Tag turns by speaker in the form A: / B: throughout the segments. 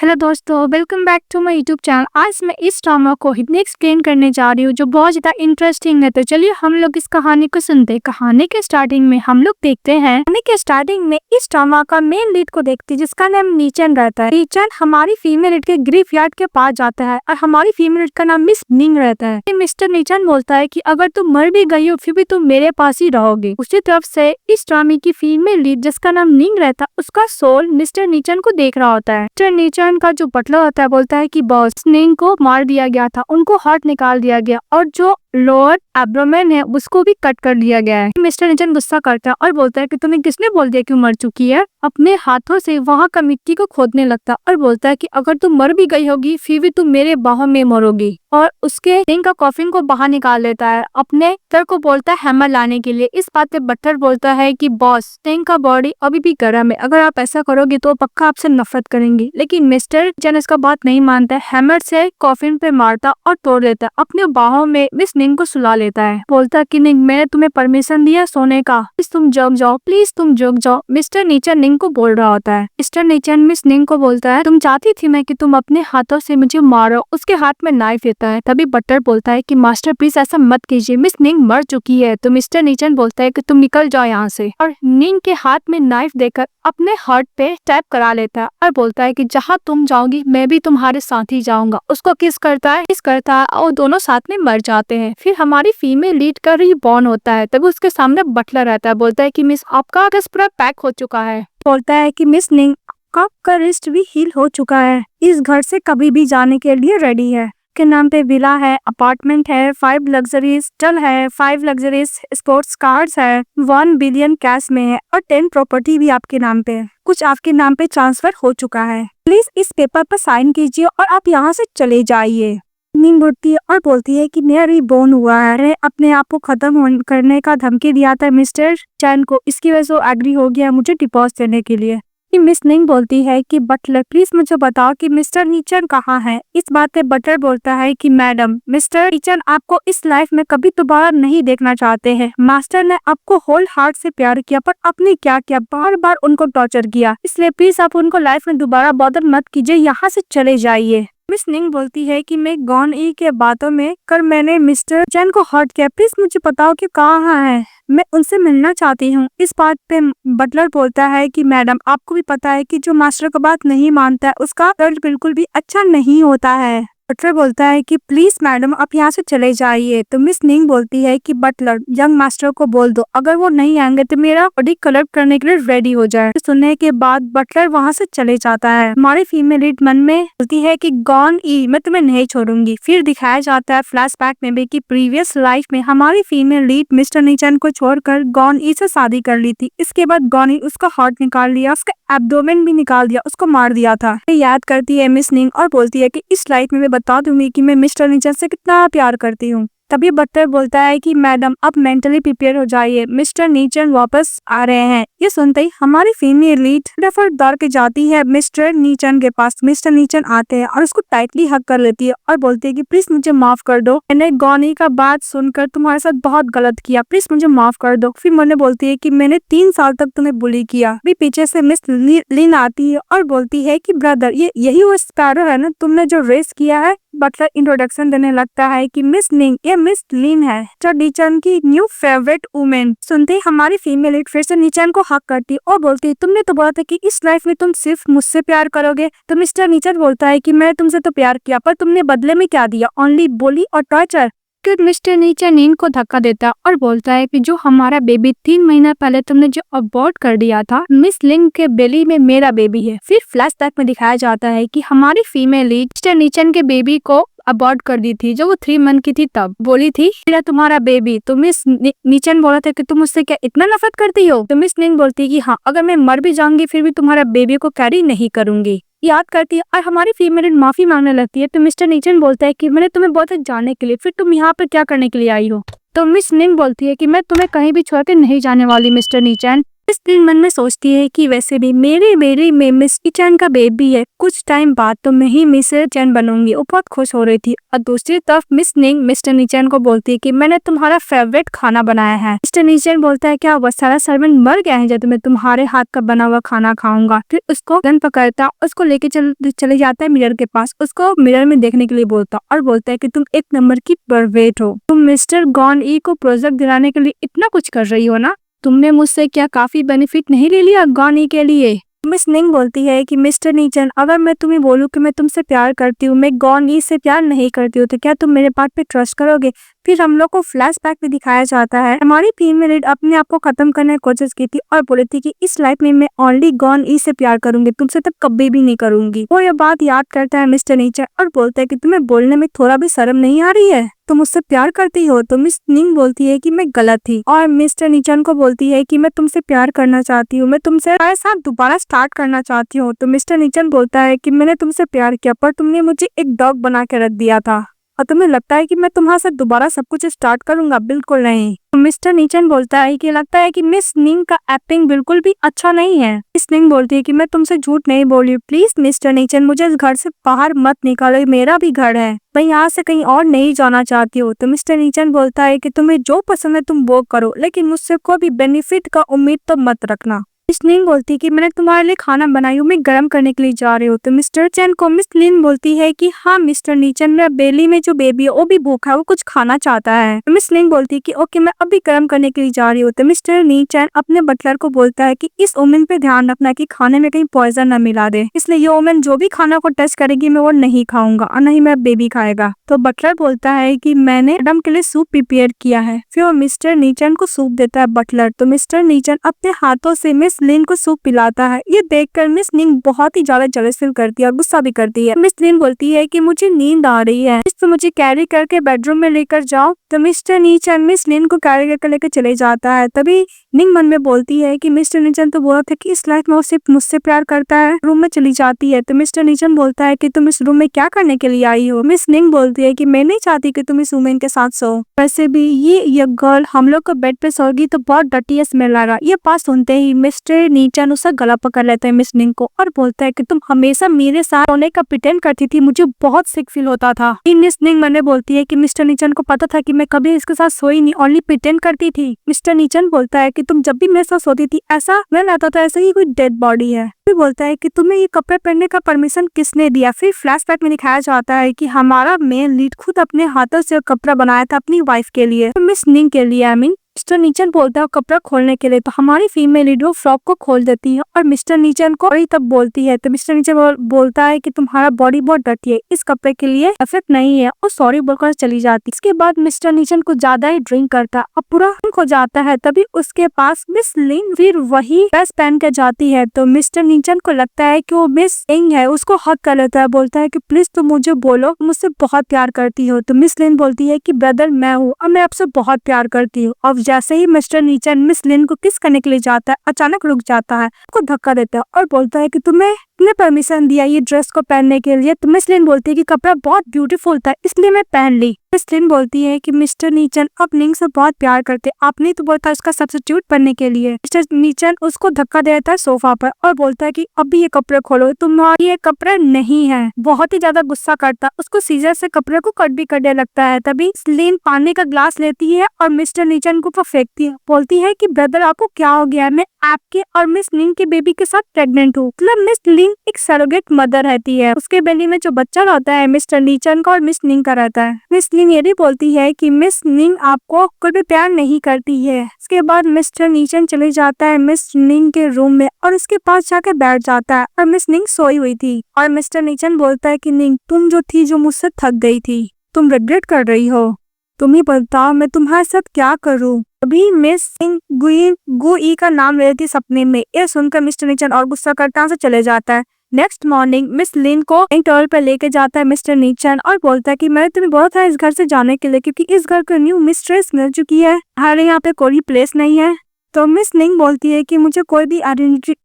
A: Hello दोस्तों, welcome back to my YouTube channel. आज मैं इस ड्रामा को हिंदी एक्सप्लेन करने जा रही हूँ जो बहुत ज्यादा इंटरेस्टिंग है। तो चलिए हम लोग इस कहानी को सुनते हैं। कहानी के स्टार्टिंग में हम लोग देखते हैं, कहानी के स्टार्टिंग में इस ड्रामा का मेन लीड को देखते हैं जिसका नाम नीचन रहता है। नीचन हमारी फीमेल लीड के ग्रेव यार्ड के पास जाता है और हमारी फीमेल लीड का नाम मिस निंग रहता है। मिस्टर नीचन बोलता है कि अगर तुम मर भी गई हो फिर भी तुम मेरे पास ही रहोगे। उसी तरफ से इस ड्रामे की फीमेल लीड जिसका नाम निंग रहता है उसका सोल मिस्टर नीचन को देख रहा होता है। मिस्टर नीचन का जो बटलर होता है बोलता है कि बॉस, निंग को मार दिया गया था, उनको हार्ट निकाल दिया गया और जो लोअर एब्डोमेन है उसको भी कट कर दिया गया है। मिस्टर नीचन गुस्सा करता है और बोलता है कि तुम्हें किसने बोल दिया कि मर चुकी है। अपने हाथों से वहाँ का मिट्टी को खोदने लगता है और बोलता है कि अगर तुम मर भी गई होगी फिर भी तुम मेरे बाहों में मरोगी। और उसके निंग का कॉफिन को बाहर निकाल लेता है। अपने सर को बोलता है हैमर लाने के लिए। इस बात पे बटलर बोलता है कि बॉस, निंग का बॉडी अभी भी गर्म है, अगर आप ऐसा करोगे तो पक्का आपसे नफरत करेंगे। लेकिन मिस्टर नीचन इसका बात नहीं मानता है। हैमर से कॉफिन पे मारता और तोड़ देता है। अपने बाहों में मिस निंग को सुला लेता है। बोलता है कि निंग, मैंने तुम्हें परमिशन दिया सोने का, प्लीज तुम जग जाओ, प्लीज तुम जग जाओ। मिस्टर नीचन निंग को बोल रहा होता है। मिस्टर नीचन मिस निंग को बोलता है, तुम चाहती थी मैं कि तुम अपने हाथों से मुझे मारो। उसके हाथ में नाइफ देता है। तभी बटलर बोलता है कि मास्टर प्लीज ऐसा मत कीजिए, मिस निंग मर चुकी है। तो मिस्टर नीचन बोलता है कि तुम निकल जाओ यहाँ से, और निंग के हाथ में नाइफ देकर अपने हार्ट पे टैप करा लेता है और बोलता है कि जहाँ तुम जाओगी मैं भी तुम्हारे साथ ही जाऊंगा। उसको किस करता है और दोनों साथ में मर जाते हैं। फिर हमारी फीमेल लीड का रिबॉर्न होता है। तभी उसके सामने बटलर रहता है। बोलता है कि मिस, आपका ड्रेस पूरा पैक हो चुका है। बोलता है कि मिस निंग, आपका रिस्ट भी हील हो चुका है, इस घर से कभी भी जाने के लिए रेडी है। के नाम पे विला है, अपार्टमेंट है, 5 लग्जरीज होटल है, 5 लग्जरीज स्पोर्ट्स कार्स है, 1 बिलियन कैश में है और 10 प्रॉपर्टी भी आपके नाम पे है। कुछ आपके नाम पे ट्रांसफर हो चुका है। प्लीज इस पेपर पर साइन कीजिए और आप यहाँ से चले जाइए। निंग उठती है और बोलती है कि मेरा रिबॉर्न हुआ है, मैंने अपने आप को खत्म करने का धमकी दिया था मिस्टर चैन को, इसकी वजह से वो एग्री हो गया मुझे डिवोर्स देने के लिए। मिस निंग बोलती है कि बटलर प्लीज मुझे बताओ कि मिस्टर नीचन कहाँ है। इस बात पे बटलर बोलता है कि मैडम, मिस्टर नीचन आपको इस लाइफ में कभी दोबारा नहीं देखना चाहते हैं। मास्टर ने आपको होल हार्ट से प्यार किया पर आपने क्या किया, बार बार उनको टॉर्चर किया, इसलिए प्लीज आप उनको लाइफ में दोबारा बॉदर मत कीजिए, यहाँ से चले जाइए। मिस निंग बोलती है कि मैं गॉन ई के बातों में कर मैंने मिस्टर चैन को हर्ट किया, प्लीज मुझे बताओ कि कहाँ है, मैं उनसे मिलना चाहती हूँ। इस बात पे बटलर बोलता है कि मैडम, आपको भी पता है कि जो मास्टर को बात नहीं मानता है उसका रिजल्ट बिल्कुल भी अच्छा नहीं होता है। बटलर बोलता है कि प्लीज मैडम आप यहाँ से चले जाइए। तो मिस निंग बोलती है कि बटलर, यंग मास्टर को बोल दो अगर वो नहीं आएंगे तो मेरा बॉडी कलेक्ट करने के लिए रेडी हो जाए। सुनने के बाद बटलर वहाँ से चले जाता है। हमारी फीमेल लीड मन में बोलती है कि गॉन ई, मैं तुम्हें नहीं छोड़ूंगी। फिर दिखाया जाता है फ्लैशबैक में भी कि प्रीवियस लाइफ में हमारी फीमेल लीड मिस्टर नीचन को छोड़कर गॉन ई से शादी कर ली थी। इसके बाद गॉन ई उसका हार्ट निकाल लिया, उसका एब्डोमेन भी निकाल दिया, उसको मार दिया था। याद करती है मिस निंग और बोलती है कि इस लाइफ में मैं बता दूंगी कि मैं मिस्टर नीचन से कितना प्यार करती हूँ। तभी बटलर बोलता है कि मैडम आप मेंटली प्रिपेयर हो जाइए, मिस्टर नीचन वापस आ रहे हैं। ये सुनते ही हमारी फीमेल लीड फटाफट दौड़ के जाती है मिस्टर नीचन के पास। मिस्टर नीचन आते हैं और उसको टाइटली हग कर लेती है और बोलती है कि प्लीज मुझे माफ कर दो, मैंने गॉनी का बात सुनकर तुम्हारे साथ बहुत गलत किया, प्लीज मुझे माफ कर दो। फिर मैंने बोलती है कि मैंने 3 साल तक तुम्हें बुली किया। भी पीछे से मिस लिन आती है और बोलती है कि ब्रदर, ये यही वो स्पैरो है ना तुमने जो रेस किया है। बटलर इंट्रोडक्शन देने लगता है कि मिस निंग, ये मिस लिन है, जो नीचन की न्यू फेवरेट वुमेन। सुनते ही हमारी फीमेल लीड फिर से नीचन को हक करती और बोलती है तुमने तो बोला था कि इस लाइफ में तुम सिर्फ मुझसे प्यार करोगे। तो मिस्टर नीचन बोलता है कि मैं तुमसे तो प्यार किया पर तुमने बदले में क्या दिया, ओनली बोली और टॉर्चर। फिर मिस्टर नीचन नींद को धक्का देता और बोलता है कि जो हमारा बेबी 3 महीना पहले तुमने जो अबॉर्ट कर दिया था, मिस लिंग के बेली में मेरा बेबी है। फिर फ्लैशबैक में दिखाया जाता है कि हमारी फीमेल लीड मिस्टर नीचन के बेबी को अबॉर्ट कर दी थी, जो वो 3 मंथ की थी तब बोली थी मेरा तुम्हारा बेबी। तो मिस नीचन बोला था कि तुम मुझसे क्या इतना नफरत करती हो। तो मिस निंग बोलती है कि हाँ, अगर मैं मर भी जाऊंगी फिर भी तुम्हारा बेबी को कैरी नहीं करूंगी। याद करती है और हमारी फीमेल लीड माफी मांगने लगती है। तो मिस्टर नीचन बोलता है कि मैंने तुम्हें बहुत जानने के लिए, फिर तुम यहाँ पर क्या करने के लिए आई हो। तो मिस निंग बोलती है कि मैं तुम्हें कहीं भी छोड़ के नहीं जाने वाली मिस्टर नीचन। इस दिन मन में सोचती है कि वैसे भी मेरी बेटी में मिस चैन का बेबी है, कुछ टाइम बाद तो मैं ही मिस्टर चैन बनूंगी। वो बहुत खुश हो रही थी और दूसरी तरफ मिस निंग मिस्टर नीचन को बोलती है कि मैंने तुम्हारा फेवरेट खाना बनाया है। मिस्टर नीचन बोलता है क्या वो सारा सर्वेंट मर गया है जब मैं तुम्हारे हाथ का बना हुआ खाना खाऊंगा। फिर उसको गन पकड़ता, उसको लेके चले जाता है मिरर के पास, उसको मिरर में देखने के लिए बोलता और बोलता है कि तुम एक नंबर की परवेट हो, तुम मिस्टर गॉन ई को प्रोजेक्ट दिलाने के लिए इतना कुछ कर रही हो ना, तुमने मुझसे क्या काफी बेनिफिट नहीं ले लिया गॉनी के लिए। मिस निंग बोलती है कि मिस्टर नीचन अगर मैं तुम्हें बोलूं कि मैं तुमसे प्यार करती हूँ, मैं गॉनी से प्यार नहीं करती हूँ, तो क्या तुम मेरे बात पे ट्रस्ट करोगे। फिर हम लोग को फ्लैशबैक में दिखाया जाता है हमारी फीमेल लीड अपने आप को खत्म करने की कोशिश की थी और बोली थी कि इस लाइफ में मैं ओनली गॉन ई से प्यार करूंगी, तुमसे तब कभी भी नहीं करूंगी। वो ये बात याद करता है मिस्टर नीचन और बोलता है कि तुम्हें बोलने में थोड़ा भी शर्म नहीं आ रही है, तुम मुझसे प्यार करती हो। तो मिस निंग बोलती है कि मैं गलत थी और मिस्टर नीचन को बोलती है कि मैं तुमसे प्यार करना चाहती हूँ, मैं तुमसे तुम्हारे साथ दोबारा स्टार्ट करना चाहती हूँ। तो मिस्टर नीचन बोलता है कि मैंने तुमसे प्यार किया पर तुमने मुझे एक डॉग बना के रख दिया था और तुम्हें लगता है कि मैं तुम्हारे साथ दोबारा सब कुछ स्टार्ट करूंगा, बिल्कुल नहीं। तो मिस्टर नीचन बोलता है कि लगता है कि मिस निंग का एक्टिंग बिल्कुल भी अच्छा नहीं है। मिस निंग बोलती है कि मैं तुमसे झूठ नहीं बोली, प्लीज मिस्टर नीचन मुझे इस घर से बाहर मत निकालो, मेरा भी घर है, मैं यहाँ से कहीं और नहीं जाना चाहती हूँ। तो मिस्टर नीचन बोलता है कि तुम्हें जो पसंद है तुम वो करो, लेकिन मुझसे कोई भी बेनिफिट का उम्मीद तो मत रखना। मिस निंग बोलती है कि मैंने तुम्हारे लिए खाना बनाई हूँ, मैं गर्म करने के लिए जा रही हूँ। तो मिस्टर चैन को मिस निंग बोलती है कि हाँ मिस्टर नीचन, मेरा बेली में जो बेबी है वो भी भूखा है, वो कुछ खाना चाहता है। तो मिस निंग बोलती है कि ओके मैं अभी गर्म करने के लिए जा रही हूँ। तो मिस्टर नीचन अपने बटलर को बोलता है कि इस वुमेन पे ध्यान रखना कि खाने में कहीं पॉइजन न मिला दे, इसलिए ये वुमेन जो भी खाना को टच करेगी मैं वो नहीं खाऊंगा और नहीं मेरा बेबी खाएगा। तो बटलर बोलता है कि मैंने मैडम के लिए सूप प्रिपेयर किया है। फिर वो मिस्टर नीचन को सूप देता है बटलर। तो मिस्टर नीचन अपने हाथों से मिस लिन को सूप पिलाता है। ये देखकर मिस निंग बहुत ही ज्यादा जेलस फील करती है और गुस्सा भी करती है। मिस लिन बोलती है कि मुझे नींद आ रही है, तो मुझे कैरी करके बेडरूम में लेकर जाओ। तो मिस्टर नीचन मिस लिन को कैरी करके लेकर चले जाता है। तभी निंग मन में बोलती है कि मिस्टर नीचन तो बोला था कि इस लाइफ में वो सिर्फ मुझसे प्यार करता है। रूम में चली जाती है। तो मिस्टर नीचन बोलता है कि तुम इस रूम में क्या करने के लिए आई हो। मिस निंग बोलती है कि मैं नहीं चाहती कि तुम इस वुमेन के साथ सो, वैसे भी ये गर्ल हम लोग को बेड पे सोगी तो बहुत डटी स्मेल आ रहा। ये बात सुनते ही मिस्टर नीचन उसका गला पकड़ लेता है मिस निंग को और बोलता है कि तुम हमेशा मेरे साथ सोने का प्रिटेंड करती थी, मुझे बहुत सिक फील होता था। मिस निंग मैंने बोलती है कि मिस्टर नीचन को पता था कि मैं कभी इसके साथ सोई नहीं, ओनली प्रिटेंड करती थी। मिस्टर नीचन बोलता है कि तुम जब भी मेरे साथ सोती थी ऐसा मैं लगता था ऐसा ही कोई डेड बॉडी है। फिर बोलता है कि तुम्हें ये कपड़े पहनने का परमिशन किसने दिया। फिर फ्लैशबैक में दिखाया जाता है कि हमारा मेन लीड खुद अपने हाथों से कपड़ा बनाया था अपनी वाइफ के लिए, तो मिस निंग के लिए। मिस्टर नीचन बोलता है कपड़ा खोलने के लिए, तो हमारी फीमेल लीड वो फ्रॉक को खोल देती है और मिस्टर नीचन को वही तब बोलती है। तो मिस्टर नीचन बोलता है कि तुम्हारा बॉडी बहुत डर्टी है, इस कपड़े के लिए परफेक्ट नहीं है, और सॉरी बोलकर चली जाती। इसके बाद मिस्टर नीचन को ज्यादा ही ड्रिंक करता और पूरा हो जाता है। तभी उसके पास मिस लिन फिर वही ड्रेस पहन के जाती है। तो मिस्टर नीचन को लगता है कि वो मिस लिन है, उसको हक कर लेता है, बोलता है कि प्लीज तुम मुझे बोलो मुझसे बहुत प्यार करती हो। तो मिस लिन बोलती है कि ब्रदर मैं हूँ और मैं आपसे बहुत प्यार करती हूँ। और जैसे ही मिस्टर नीचन मिस लिन को किस करने के लिए जाता है अचानक रुक जाता है, उसको धक्का देता है और बोलता है कि तुमने परमिशन दिया ये ड्रेस को पहनने के लिए। तो मिस लिन बोलती है कि कपड़ा बहुत ब्यूटीफुल था इसलिए मैं पहन ली। मिस लिन बोलती है कि मिस्टर नीचन आप निंग से बहुत प्यार करते, आपने तो बोला था उसका सब्स्टिट्यूट बनने के लिए। मिस्टर नीचन उसको धक्का देता है सोफा पर और बोलता है कि अभी ये कपड़े खोलो, तुम्हारी ये कपड़े नहीं है। बहुत ही ज्यादा गुस्सा करता, उसको सीजर से कपड़े को कट भी करने लगता है। तभी लिन पानी का ग्लास लेती है और मिस्टर नीचन को फेंकती है, बोलती है कि ब्रदर आपको क्या हो गया, मैं आपके और मिस निंग के बेबी के साथ प्रेग्नेंट हूँ। मतलब मिस निंग एक सरोगेट मदर रहती है, उसके बेली में जो बच्चा रहता है मिस्टर नीचन का और मिस निंग का रहता है। मिस निंग ये भी बोलती है कि मिस निंग आपको कोई भी प्यार नहीं करती है। इसके बाद मिस्टर नीचन चले जाता है मिस निंग के रूम में और उसके पास जाकर बैठ जाता है और मिस निंग सोई हुई थी और मिस्टर नीचन बोलता है कि निंग तुम जो थी जो मुझसे थक गई थी, तुम रिग्रेट कर रही हो, तुम ही बताओ मैं तुम्हारे साथ क्या करूं। अभी मिस सिंह गुई का नाम ले रही थी सपने में। यह सुनकर मिस्टर नीचन और गुस्सा करता से चले जाता है। नेक्स्ट मॉर्निंग मिस लिन को एक टॉल पर लेके जाता है मिस्टर नीचन और बोलता है कि मैंने तुम्हें बहुत है इस घर से जाने के लिए, क्योंकि इस घर को न्यू मिस्ट्रेस मिल चुकी है, हमारे यहाँ पे कोई प्लेस नहीं है। तो मिस निंग बोलती है कि मुझे कोई भी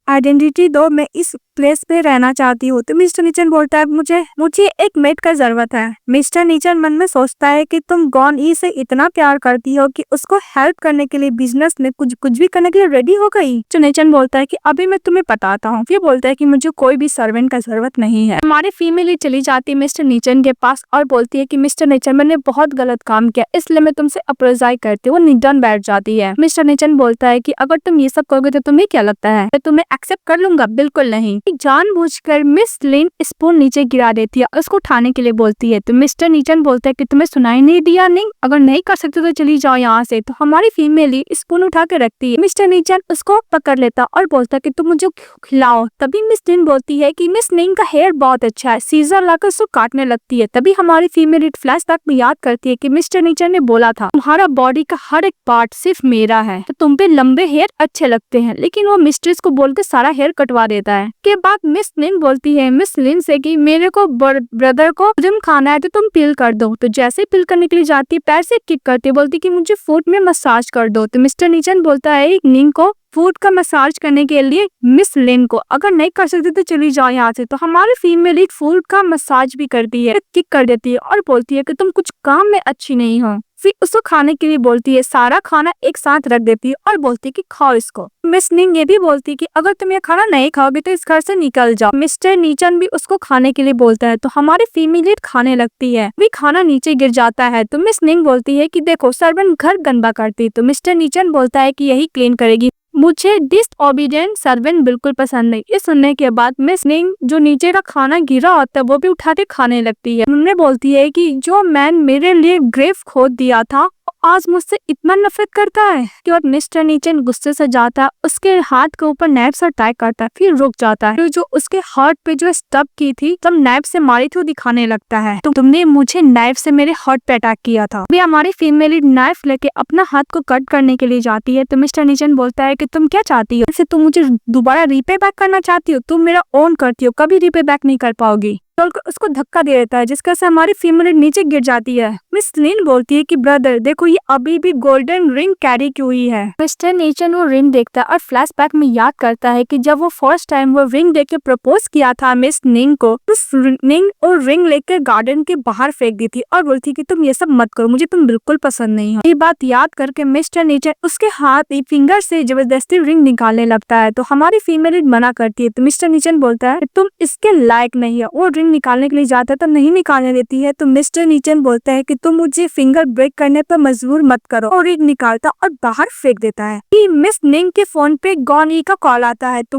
A: आइडेंटिटी दो, मैं इस प्लेस पे रहना चाहती हूँ। तो मिस्टर नीचन बोलता है मुझे एक मेट का जरूरत है। मिस्टर नीचन मन में सोचता है कि तुम गॉन ई से इतना प्यार करती हो कि उसको हेल्प करने के लिए बिजनेस में कुछ भी करने के लिए रेडी हो गई। तो नीचन बोलता है कि अभी मैं तुम्हें बताता हूँ। फिर बोलता है कि मुझे कोई भी सर्वेंट का जरूरत नहीं है। हमारी फीमेल चली जाती है मिस्टर नीचन के पास और बोलती है कि मिस्टर नीचन मैंने बहुत गलत काम किया, इसलिए मैं तुमसे अप्रोजाइज करती हूँ। वो निडन बैठ जाती है। मिस्टर नीचन बोलता है कि अगर तुम ये सब करोगे तो तुम्हें क्या लगता है मैं तुम्हें एक्सेप्ट कर लूंगा? बिल्कुल नहीं। जानबूझकर मिस लिन स्पून नीचे गिरा देती है, उसको उठाने के लिए बोलती है। तो मिस्टर नीचन बोलता है कि तुम्हें सुनाई नहीं दिया? नहीं, अगर नहीं कर सकते तो चली जाओ यहाँ से। तो हमारी फीमेल स्पून उठा के रखती है। मिस्टर नीचन उसको पकड़ लेता और बोलता है कि तुम मुझे खिलाओ। तभी मिस लिन बोलती है कि मिस लिन का हेयर बहुत अच्छा है। सीजर लाकर उसको काटने लगती है। तभी हमारी फीमेल फ्लैशबैक में याद करती है कि मिस्टर नीचन ने बोला था तुम्हारा बॉडी का हर एक पार्ट सिर्फ मेरा है, तो तुम पे लंबे हेयर अच्छे लगते हैं। लेकिन वो मिस्ट्रेस को बोल के सारा हेयर कटवा देता है। के बाद मिस लिन बोलती है मिस लिन से कि मेरे को ब्रदर को जिम खाना है तो तुम पिल कर दो। तो जैसे ही पिल करने के लिए जाती है पैर से किक करती है, बोलती कि मुझे फुट में मसाज कर दो। तो मिस्टर नीचन बोलता है निंग को फुट का मसाज करने के लिए मिस लिन को अगर नहीं कर सकते तो चली जाओ यहाँ से। तो हमारी फीमेल एक फुट का मसाज भी करती है, किक कर देती है और बोलती है कि तुम कुछ काम में अच्छी नहीं हो। फिर उसको खाने के लिए बोलती है, सारा खाना एक साथ रख देती है और बोलती है कि खाओ इसको। मिस निंग ये भी बोलती है कि अगर तुम ये खाना नहीं खाओगे तो इस घर से निकल जाओ। मिस्टर नीचन भी उसको खाने के लिए बोलता है। तो हमारी फीमेल खाने लगती है, भी खाना नीचे गिर जाता है। तो मिस निंग बोलती है कि देखो सर्वेंट घर गंदा करती है। तो मिस्टर नीचन बोलता है कि यही क्लीन करेगी, मुझे डिसओबीडिएंट सर्वेंट बिल्कुल पसंद नहीं। ये सुनने के बाद मिस निंग जो नीचे का खाना गिरा होता है वो भी उठाते खाने लगती है। उन्होंने बोलती है कि जो मैन मेरे लिए ग्रेव खोद दिया था आज मुझसे इतना नफरत करता है कि और मिस्टर नीचन गुस्से से जाता है, उसके हाथ के ऊपर नाइफ से अटैक करता है, फिर रुक जाता है। जो उसके हार्ट पे जो स्टब की थी तब नाइफ से मारी थी वो दिखाने लगता है, तो तुमने मुझे नाइफ से मेरे हार्ट पे अटैक किया था। भी हमारी फीमेल नाइफ लेके अपना हाथ को कट करने के लिए जाती है। तो मिस्टर नीचन बोलता है कि तुम क्या चाहती हो? तुम मुझे दोबारा रीपे बैक करना चाहती हो? तुम मेरा ओन करती हो, कभी रीपे बैक नहीं कर पाओगी। तो उसको धक्का दे देता है जिसका से हमारी फीमेल नीचे गिर जाती है। मिस लिन बोलती है कि ब्रदर देखो ये अभी भी गोल्डन रिंग कैरी की हुई है। मिस्टर नीचन वो रिंग देखता है और फ्लैशबैक में याद करता है कि जब वो फर्स्ट टाइम वो रिंग देके प्रपोज किया था मिस निंग को, तो निंग और रिंग लेकर गार्डन के बाहर फेंक दी थी और बोलती कि तुम ये सब मत करो, मुझे तुम बिल्कुल पसंद नहीं हो। ये बात याद करके मिस्टर नीचन उसके हाथ फिंगर से जबरदस्ती रिंग निकालने लगता है। तो हमारी फीमेल मना करती है। तो मिस्टर नीचन बोलता है तुम इसके लायक नहीं है। वो निकालने के लिए जाता है तो नहीं निकालने देती है। तो मिस्टर नीचन बोलता है कि तुम मुझे फिंगर ब्रेक करने पर मजबूर मत करो, और रिंग निकालता और बाहर फेंक देता है। कि मिस निंग के फोन पे गॉन ई का कॉल आता है। तो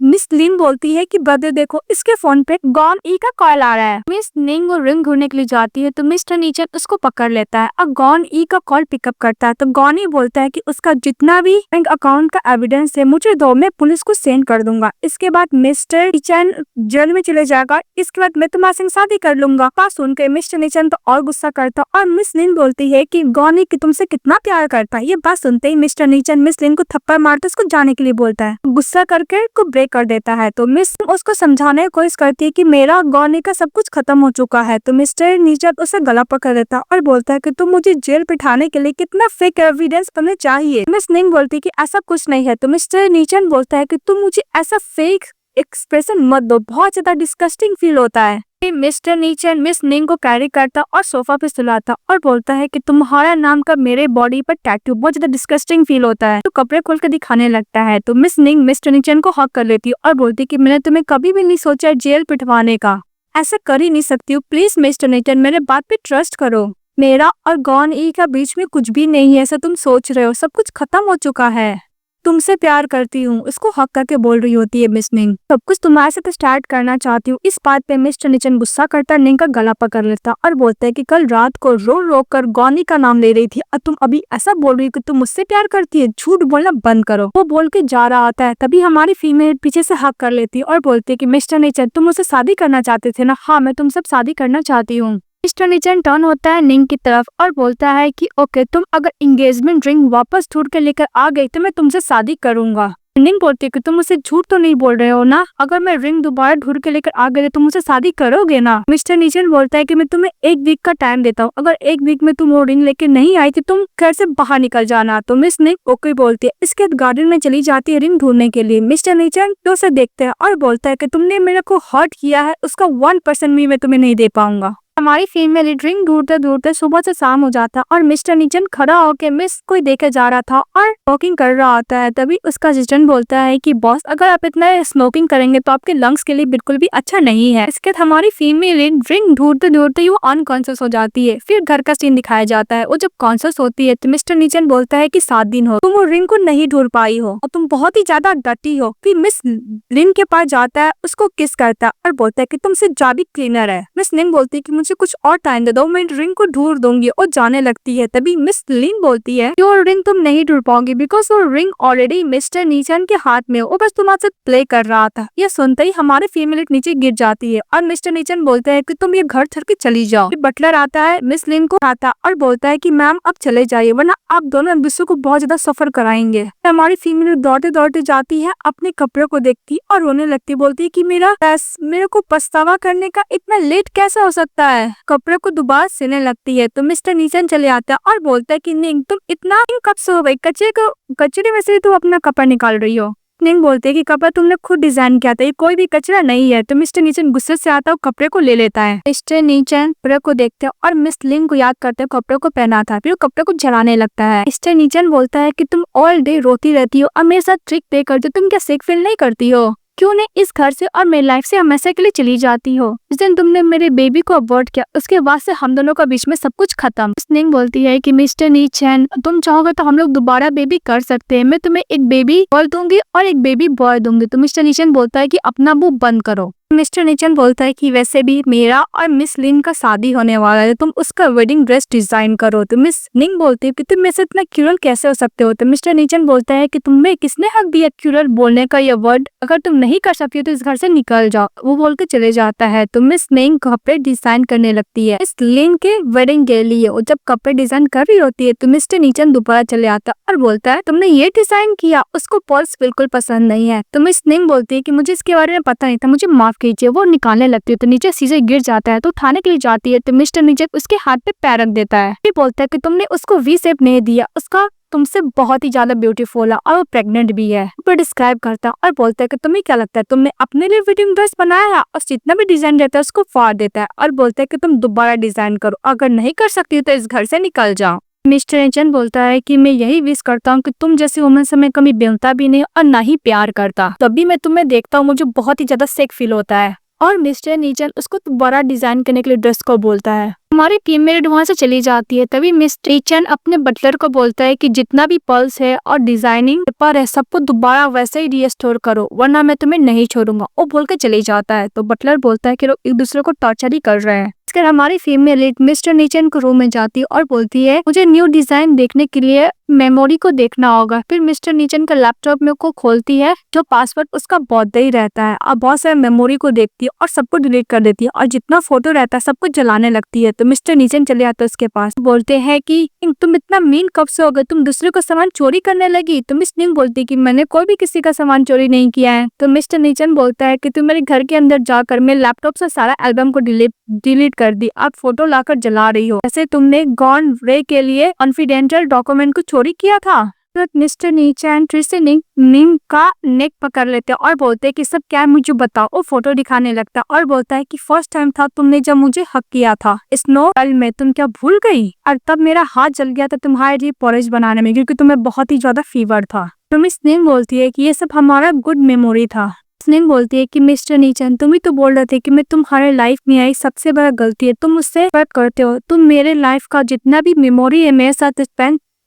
A: मिस लिन बोलती है कि ब्रदर देखो इसके फोन पे गॉन ई का कॉल आ रहा है। मिस निंग और रिंग ढूंढने के लिए जाती है। तो मिस्टर नीचन उसको पकड़ लेता है और गॉन ई का कॉल पिकअप करता है। तो गॉन ई बोलता है कि उसका जितना भी बैंक अकाउंट का एविडेंस है मुझे दो, मैं पुलिस को सेंड कर दूंगा। इसके बाद मिस्टर नीचन जेल में चले जाएगा। इसके बाद मैं तुम्हारे संग शादी कर लूंगा। बात सुनकर मिस्टर नीचन तो और गुस्सा करता और मिस लिन बोलती है कि गॉनी कि तुमसे कितना प्यार करता है। ये बात सुनते ही मिस्टर नीचन मिस लिन को थप्पड़ मारते उसको जाने के लिए बोलता है, गुस्सा करके को ब्रेक कर देता है। तो मिस उसको समझाने की कोशिश करती है कि मेरा गॉनी का सब कुछ खत्म हो चुका है। तो मिस्टर नीचन उसे गला पकड़ देता और बोलता है कि तुम मुझे जेल बिठाने के लिए कितना फेक एविडेंस बनने चाहिए। मिस निंग बोलती है कि ऐसा कुछ नहीं है। तो मिस्टर नीचन बोलता है कि तुम मुझे ऐसा फेक एक्सप्रेशन मत दो, बहुत ज्यादा डिस्गस्टिंग फील होता है। मिस्टर नीचन मिस निंग को कैरी करता और सोफा पे सुलाता और बोलता है कि तुम्हारा नाम का मेरे बॉडी पर टैटू बहुत ज्यादा डिस्गस्टिंग फील होता है। तो कपड़े खोल कर दिखाने लगता है। तो मिस निंग मिस्टर नीचन को हक कर लेती है और बोलती कि मैंने तुम्हें कभी भी नहीं सोचा जेल पिटवाने का, ऐसा कर ही नहीं सकती हूँ। प्लीज मिस्टर नीचन मेरे बात पे ट्रस्ट करो, मेरा और गॉन ई का बीच में कुछ भी नहीं है ऐसा तुम सोच रहे हो, सब कुछ खत्म हो चुका है, तुमसे प्यार करती हूँ। इसको हक करके बोल रही होती है मिस निंग, सब कुछ तुम्हारे साथ स्टार्ट करना चाहती हूँ। इस बात पे मिस्टर नीचन गुस्सा करता निंग का गला पकड़ लेता और बोलता है कि कल रात को रो रो कर गॉनी का नाम ले रही थी और तुम अभी ऐसा बोल रही हो कि तुम मुझसे प्यार करती है, झूठ बोलना बंद करो। वो बोल के जा रहा होता है। तभी हमारी फीमेल पीछे से हक कर लेती है और बोलती है कि मिस्टर नीचन तुम मुझसे शादी करना चाहते थे ना? हाँ मैं तुमसे शादी करना चाहती हूँ। मिस्टर नीचन टर्न होता है निंग की तरफ और बोलता है कि ओके तुम अगर एंगेजमेंट रिंग वापस ढूंढ के लेकर आ गई तो मैं तुमसे शादी करूंगा। निंग बोलती है कि तुम मुझसे झूठ तो नहीं बोल रहे हो ना, अगर मैं रिंग दोबारा ढूंढ के लेकर आ गए तो मुझसे शादी करोगे ना। मिस्टर नीचन बोलता है कि मैं तुम्हें 1 वीक का टाइम देता हूँ, अगर 1 वीक में तुम वो रिंग लेके नहीं आई तो तुम घर से बाहर निकल जाना। तो मिस निंग ओके बोलती है। इसके बाद गार्डन में चली जाती है रिंग ढूंढने के लिए। मिस्टर नीचन तो उसे देखते हैं और बोलता है कि तुमने मेरे को हर्ट किया है, उसका 1% भी मैं तुम्हें नहीं दे पाऊंगा। हमारी फीमेल ड्रिंक ढूंढते ढूंढते सुबह से शाम हो जाता है और मिस्टर नीचन खड़ा होकर मिस को देखे जा रहा था और वॉकिंग कर रहा होता है। तभी उसका असिस्टेंट बोलता है कि बॉस, अगर आप इतना स्मोकिंग करेंगे तो आपके लंग्स के लिए बिल्कुल भी अच्छा नहीं है। इसके बाद हमारी फीमेल ड्रिंक ढूंढते ढूंढते वो अनकॉन्शियस हो जाती है। फिर घर का सीन दिखाया जाता है। वो जब कॉन्शियस होती है तो मिस्टर नीचन बोलता है कि 7 दिन हो तुम वो रिंग को नहीं ढूंढ पाई हो और तुम बहुत ही ज्यादा डटी हो। फिर मिस रिंग के पास जाता है, उसको किस करता है और बोलता है कि तुमसे ज्यादा क्लीनर है। मिस निंग बोलती है कि मुझे कुछ और टाइम दे दो, मैं रिंग को ढूंढ दूंगी और जाने लगती है। तभी मिस लिन बोलती है कि वो रिंग तुम नहीं ढूंढ पाओगी बिकॉज वो रिंग ऑलरेडी मिस्टर नीचन के हाथ में, वो बस तुम्हारे साथ प्ले कर रहा था। यह सुनते ही हमारे फीमेल नीचे गिर जाती है और मिस्टर नीचन बोलते हैं कि तुम ये घर छोड़ के चली जाओ। बटलर आता है, मिस लिन को आता और बोलता है कि मैम अब चले जाइए वरना आप दोनों विश्व को बहुत ज्यादा सफर कराएंगे। हमारी फीमेल दौड़ते दौड़ते जाती है, अपने कपड़े को देखती और रोने लगती, बोलती है कि मेरे को पछतावा करने का इतना लेट कैसे हो सकता है। कपड़े को दोबारा सिलने लगती है तो मिस्टर नीचन चले आता है और बोलता है कि निंग तुम इतना कब से हो गई, कचरे में से तुम अपना कपड़ा निकाल रही हो। निंग बोलते है कि कपड़ा तुमने खुद डिजाइन किया था, ये कोई भी कचरा नहीं है। तो मिस्टर नीचन गुस्से से आता है, कपड़े को ले लेता है। मिस्टर नीचन कपड़े को देखते हैं और मिस लिंग को याद करते हैं कपड़े को पहना था, फिर कपड़े को जलाने लगता है। मिस्टर नीचन बोलता है कि तुम ऑल डे रोती रहती हो और मेरे साथ ट्रिक प्ले करती हो, तुम क्या सिक फील नहीं करती हो? क्यों नहीं इस घर से और मेरी लाइफ से हमेशा के लिए चली जाती हो? जिस दिन तुमने मेरे बेबी को अबॉर्ट किया उसके बाद से हम दोनों का बीच में सब कुछ खत्म। निंग बोलती है कि मिस्टर नीचन तुम चाहोगे तो हम लोग दोबारा बेबी कर सकते हैं, मैं तुम्हें एक बेबी गर्ल दूंगी और एक बेबी बॉय दूंगी। तो मिस्टर नीचन बोलता है कि अपना मुंह बंद करो। मिस्टर नीचन बोलता है कि वैसे भी मेरा और मिस लिन का शादी होने वाला है, तुम उसका वेडिंग ड्रेस डिजाइन करो। तो मिस निंग बोलती है कि तुम मेरे से इतना क्रूरल कैसे हो सकते हो? तो मिस्टर नीचन बोलता है कि तुम्हें किसने हक दिया क्रूरल बोलने का? ये वर्ड अगर तुम नहीं कर सकती हो तो इस घर से निकल जाओ, वो बोल के चले जाता है। तो मिस निंग कपड़े डिजाइन करने लगती है इस लिन के वेडिंग के लिए। और जब कपड़े डिजाइन कर रही होती है तो मिस्टर नीचन दोबारा चले आता और बोलता है तुमने ये डिजाइन किया, उसको पर्स बिल्कुल पसंद नहीं है। तो मिस निंग बोलती है कि मुझे इसके बारे में पता नहीं था, मुझे माफ कीजिए। वो निकालने लगती है तो नीचे सीधे गिर जाता है, तो उठाने के लिए जाती है तो मिस्टर नीचे उसके हाथ पे पैर रख देता है। फिर बोलता है कि तुमने उसको वी शेप नहीं दिया, उसका तुमसे बहुत ही ज्यादा ब्यूटीफुल है और वो प्रेग्नेंट भी है। ऊपर डिस्क्राइब करता है और बोलता है कि तुम्हें क्या लगता है तुमने अपने लिए वेडिंग ड्रेस बनाया? और जितना भी डिजाइन रहता है उसको फाड़ देता है और बोलता है कि तुम दोबारा डिजाइन करो, अगर नहीं कर सकती तो इस घर से निकल जाओ। मिस्टर नीचन बोलता है कि मैं यही विश करता हूँ कि तुम जैसी वुमन से मैं कभी बेलता भी नहीं और ना ही प्यार करता, तभी मैं तुम्हें देखता हूँ मुझे बहुत ही ज्यादा सेक फील होता है। और मिस्टर नीचन उसको दोबारा डिजाइन करने के लिए ड्रेस को बोलता है। हमारी टीममेट वहां से चली जाती है। तभी मिस्टर नीचन अपने बटलर को बोलता है कि जितना भी पल्स है और डिजाइनिंग पेपर है सबको दोबारा वैसे ही रीस्टोर करो वरना मैं तुम्हें नहीं छोड़ूंगा, वो बोल के चले जाता है। तो बटलर बोलता है कि लोग एक दूसरे को टॉर्चर ही कर रहे हैं। हमारी फीमेल मिस्टर नीचन को रूम में जाती है और बोलती है मुझे न्यू डिजाइन देखने के लिए मेमोरी को देखना होगा। फिर मिस्टर नीचन का लैपटॉप में को खोलती है, जो पासवर्ड उसका बौद्ध ही रहता है और बहुत सारे मेमोरी को देखती है और सबको डिलीट कर देती है और जितना फोटो रहता है सबको जलाने लगती है। तो मिस्टर नीचन चले आते उसके पास, बोलते हैं कि तुम इतना मीन कब से हो गए, तुम दूसरे को सामान चोरी करने लगी? तो मिस निंग बोलती है कि मैंने कोई भी किसी का सामान चोरी नहीं किया है। तो मिस्टर नीचन बोलता है कि तुम मेरे घर के अंदर जाकर मेरे लैपटॉप से सारा एल्बम को डिलीट कर दी, आप फोटो लाकर जला रही हो, जैसे तुमने गॉन रे के लिए कॉन्फिडेंशियल डॉक्यूमेंट को चोरी किया था। मिस्टर नीचन फिर से निंग का नेक पकड़ लेते हैं और बोलते हैं कि सब क्या है मुझे बताओ। वो फोटो दिखाने लगता है और बोलता है कि फर्स्ट टाइम था तुमने जब मुझे हक किया था स्नो कल में, तुम क्या भूल गई? और तब मेरा हाथ जल गया था तुम्हारे लिए पॉरेज बनाने में क्योंकि तुम्हें बहुत ही ज्यादा फीवर था। तो मिस निंग बोलती है कि ये सब हमारा गुड मेमोरी था। निंग बोलती है कि मिस्टर नीचन तुम ही तो बोल रहे थे कि मैं तुम्हारे लाइफ में आई सबसे बड़ा गलती है, तुम मुझसे बात करते हो, तुम मेरे लाइफ का जितना भी मेमोरी है मेरे साथ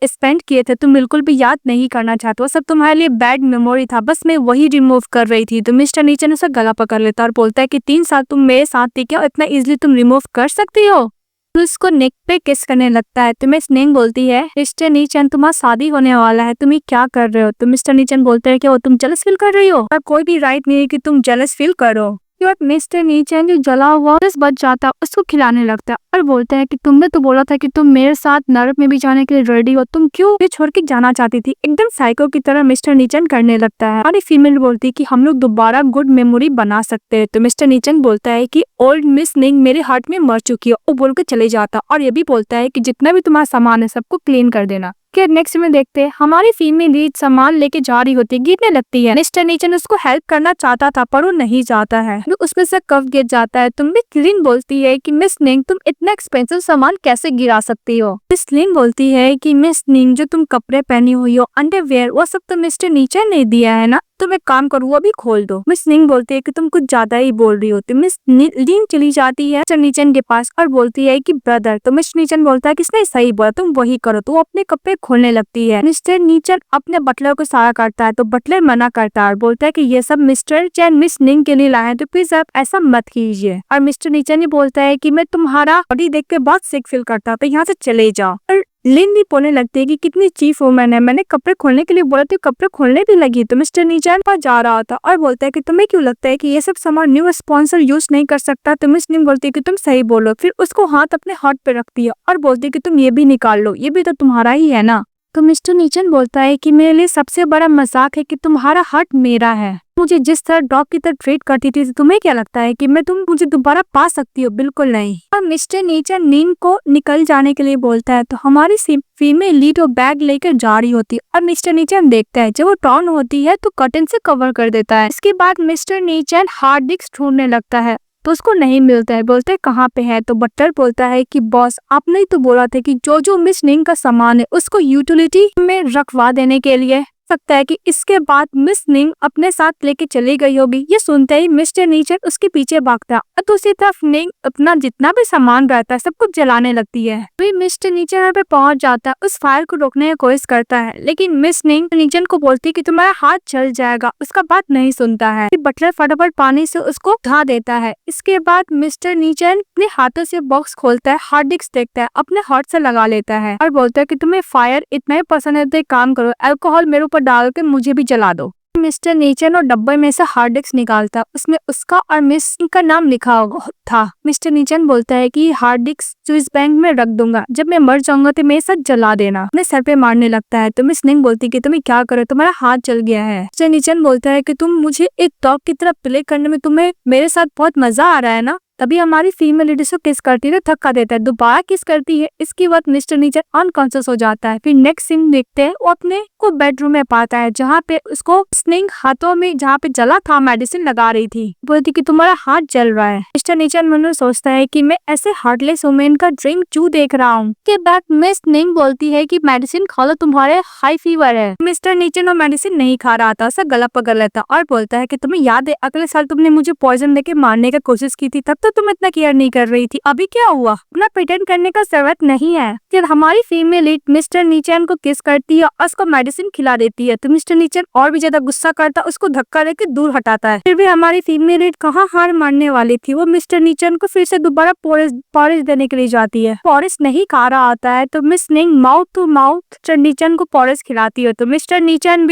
A: स्पेंड किए थे तुम बिल्कुल भी याद नहीं करना चाहते हो, सब तुम्हारे लिए बैड मेमोरी था, बस मैं वही रिमूव कर रही थी। तो मिस्टर नीचन उसे गला पकड़ लेता और बोलता है कि 3 साल तुम मेरे साथ थी क्या, इतना इजिली तुम रिमूव कर सकती हो? तो उसको नेक पे किस करने लगता है। तो मिस निंग बोलती है मिस्टर नीचन तुम्हारा शादी होने वाला है, तुम क्या कर रहे हो? तो मिस्टर नीचन बोलते हैं कि वो तुम जेलस फील कर रही हो, और कोई भी राइट नहीं है कि तुम जेलस फील करो। मिस्टर नीचन जो जला हुआ रस बच जाता है उसको खिलाने लगता है और बोलता है कि तुमने तो बोला था कि तुम मेरे साथ नरक में भी जाने के लिए रेडी हो, तुम क्यों ये छोड़ के जाना चाहती थी। एकदम साइको की तरह मिस्टर नीचन करने लगता है। और फीमेल बोलती है कि हम लोग दोबारा गुड मेमोरी बना सकते हैं। तो मिस्टर नीचन बोलता है कि ओल्ड मिस निंग मेरे हार्ट में मर चुकी है, वो बोल के चले जाता और ये भी बोलता है कि जितना भी तुम्हारा सामान है सबको क्लीन कर देना। नेक्स्ट में देखते हैं हमारी फीमेल लीड सामान लेके जा रही होती है, गिरने लगती है। मिस्टर नीचन उसको हेल्प करना चाहता था पर वो नहीं चाहता है, उसमें से कफ गिर जाता है। तुम मिस लिन बोलती है कि मिस निंग तुम इतना एक्सपेंसिव सामान कैसे गिरा सकती हो। मिस लिन बोलती है कि मिस निंग जो तुम कपड़े पहनी हुई हो, अंडरवेयर, वो सब तो मिस्टर नीचन ने दिया है ना, तुम एक काम करो वो भी खोल दो। मिस निंग बोलती है कि तुम कुछ ज्यादा ही बोल रही होती। मिस लिन चली जाती है मिस्टर नीचन के पास और बोलती है कि ब्रदर। तो मिस्टर नीचन बोलता है किसने सही बोला, तुम वही करो। तो वो अपने कपड़े खोलने लगती है। मिस्टर नीचन अपने बटलर को इशारा करता है तो बटलर मना करता है और बोलता है कि ये सब मिस्टर चैन मिस निंग के लिए लाए हैं, तो प्लीज आप ऐसा मत कीजिए। और मिस्टर नीचन ही बोलता है कि मैं तुम्हारा बॉडी देख के बहुत सिक फील करता हूँ, तो यहाँ से चले जाओ। और लिन भी बोलने लगती है कि कितनी चीफ वुमन है, मैंने कपड़े खोलने के लिए बोला तो कपड़े खोलने भी लगी। तो मिस्टर नीचन पर जा रहा था और बोलता है कि तुम्हें क्यों लगता है कि ये सब सामान न्यू स्पॉन्सर यूज नहीं कर सकता। तो मिस निंग बोलती है कि तुम सही बोलो। फिर उसको हाथ अपने हार्ट पे रखती है और बोलती है कि तुम ये भी निकाल लो, ये भी तो तुम्हारा ही है ना। तो मिस्टर नीचन बोलता है कि मेरे लिए सबसे बड़ा मजाक है कि तुम्हारा हार्ट मेरा है, मुझे जिस तरह डॉग की तरह ट्रीट करती थी, तुम्हें क्या लगता है कि मैं तुम मुझे दोबारा पा सकती हो? बिल्कुल नहीं। और मिस्टर नीचन नींद को निकल जाने के लिए बोलता है तो हमारी फीमेल लीड वो बैग लेकर जा रही होती है और मिस्टर नीचन देखता है जब वो टर्न होती है तो कर्टन से कवर कर देता है। इसके बाद मिस्टर नीचन हार्ड डिस्क ढूंढने लगता है तो उसको नहीं मिलता है। बोलते है कहाँ पे है? तो बटलर बोलता है कि बॉस आपने ही तो बोला था कि जो जो मिस निंग का सामान है उसको यूटिलिटी में रखवा देने के लिए। सकता है कि इसके बाद मिस निंग अपने साथ लेके चली गई होगी। ये सुनते ही मिस्टर नीचन उसके पीछे भागता है और दूसरी तरफ निंग अपना जितना भी सामान रहता है सब कुछ जलाने लगती है। फिर मिस्टर नीचन यहाँ पे पहुंच जाता है, उस फायर को रोकने की कोशिश करता है लेकिन मिस निंग नीचन को बोलती है कि तुम्हारा हाथ जल जाएगा। उसका बात नहीं सुनता है। बटलर फटाफट पानी से उसको धा देता है। इसके बाद मिस्टर नीचन अपने हाथों से बॉक्स खोलता है, हार्ड डिस्क देखता है, अपने हार्ट से लगा लेता है और बोलता है कि तुम्हें फायर इतना ही पसंद है तो एक काम करो, अल्कोहल मेरे ऊपर डाल के मुझे भी जला दो। मिस्टर नीचन और डब्बे में से हार्ड डिस्क निकालता, उसमें उसका और मिस का नाम लिखा था। मिस्टर नीचन बोलता है कि हार्ड डिस्क स्विस बैंक में रख दूंगा, जब मैं मर जाऊंगा तो मेरे साथ जला देना। अपने सर पे मारने लगता है तो मिस निंग बोलती कि तुम्हें क्या करो, तुम्हारा हाथ जल गया है। मिस्टर नीचन बोलता है कि तुम मुझे एक डॉग की तरह प्ले करने में तुम्हें मेरे साथ बहुत मजा आ रहा है ना। तभी हमारी फीमेल लेडीज को किस करती है, थक्का देता है, दोबारा किस करती है। इसके बाद मिस्टर नीचन अनकॉन्शियस हो जाता है। फिर नेक्स्ट सीन देखते हैं वो अपने को बेडरूम में पाता है जहाँ पे उसको स्निंग हाथों में जहाँ पे जला था मेडिसिन लगा रही थी। बोलती कि तुम्हारा हाथ जल रहा है। मिस्टर नीचन मन में सोचता है कि मैं ऐसे हार्टलेस वुमेन का ड्रीम क्यों देख रहा हूँ। के बाद मिस निंग बोलती है कि मेडिसिन खा लो, तुम्हारे हाई फीवर है। मिस्टर नीचन वो मेडिसिन नहीं खा रहा था, सब गला पकड़ लेता और बोलता है कि तुम्हें याद है अगले साल तुमने मुझे पॉइजन देके मारने की कोशिश की थी, तब तो तुम इतना केयर नहीं कर रही थी, अभी क्या हुआ? अपना प्रिटेंड करने का जरूरत नहीं है। फिर हमारी फीमेल लीड मिस्टर नीचन को किस करती है और उसको मेडिसिन खिला देती है तो मिस्टर नीचन और भी ज्यादा गुस्सा करता, उसको धक्का देके दूर हटाता है। फिर भी हमारी फीमेल लीड कहाँ हार मानने वाली थी, वो मिस्टर नीचन को फिर से दोबारा पॉरिश देने के लिए जाती है। पॉरिश नहीं खा रहा आता है तो मिस निंग माउथ टू माउथ मिस्टर नीचन को पॉरिश खिलाती है तो मिस्टर नीचन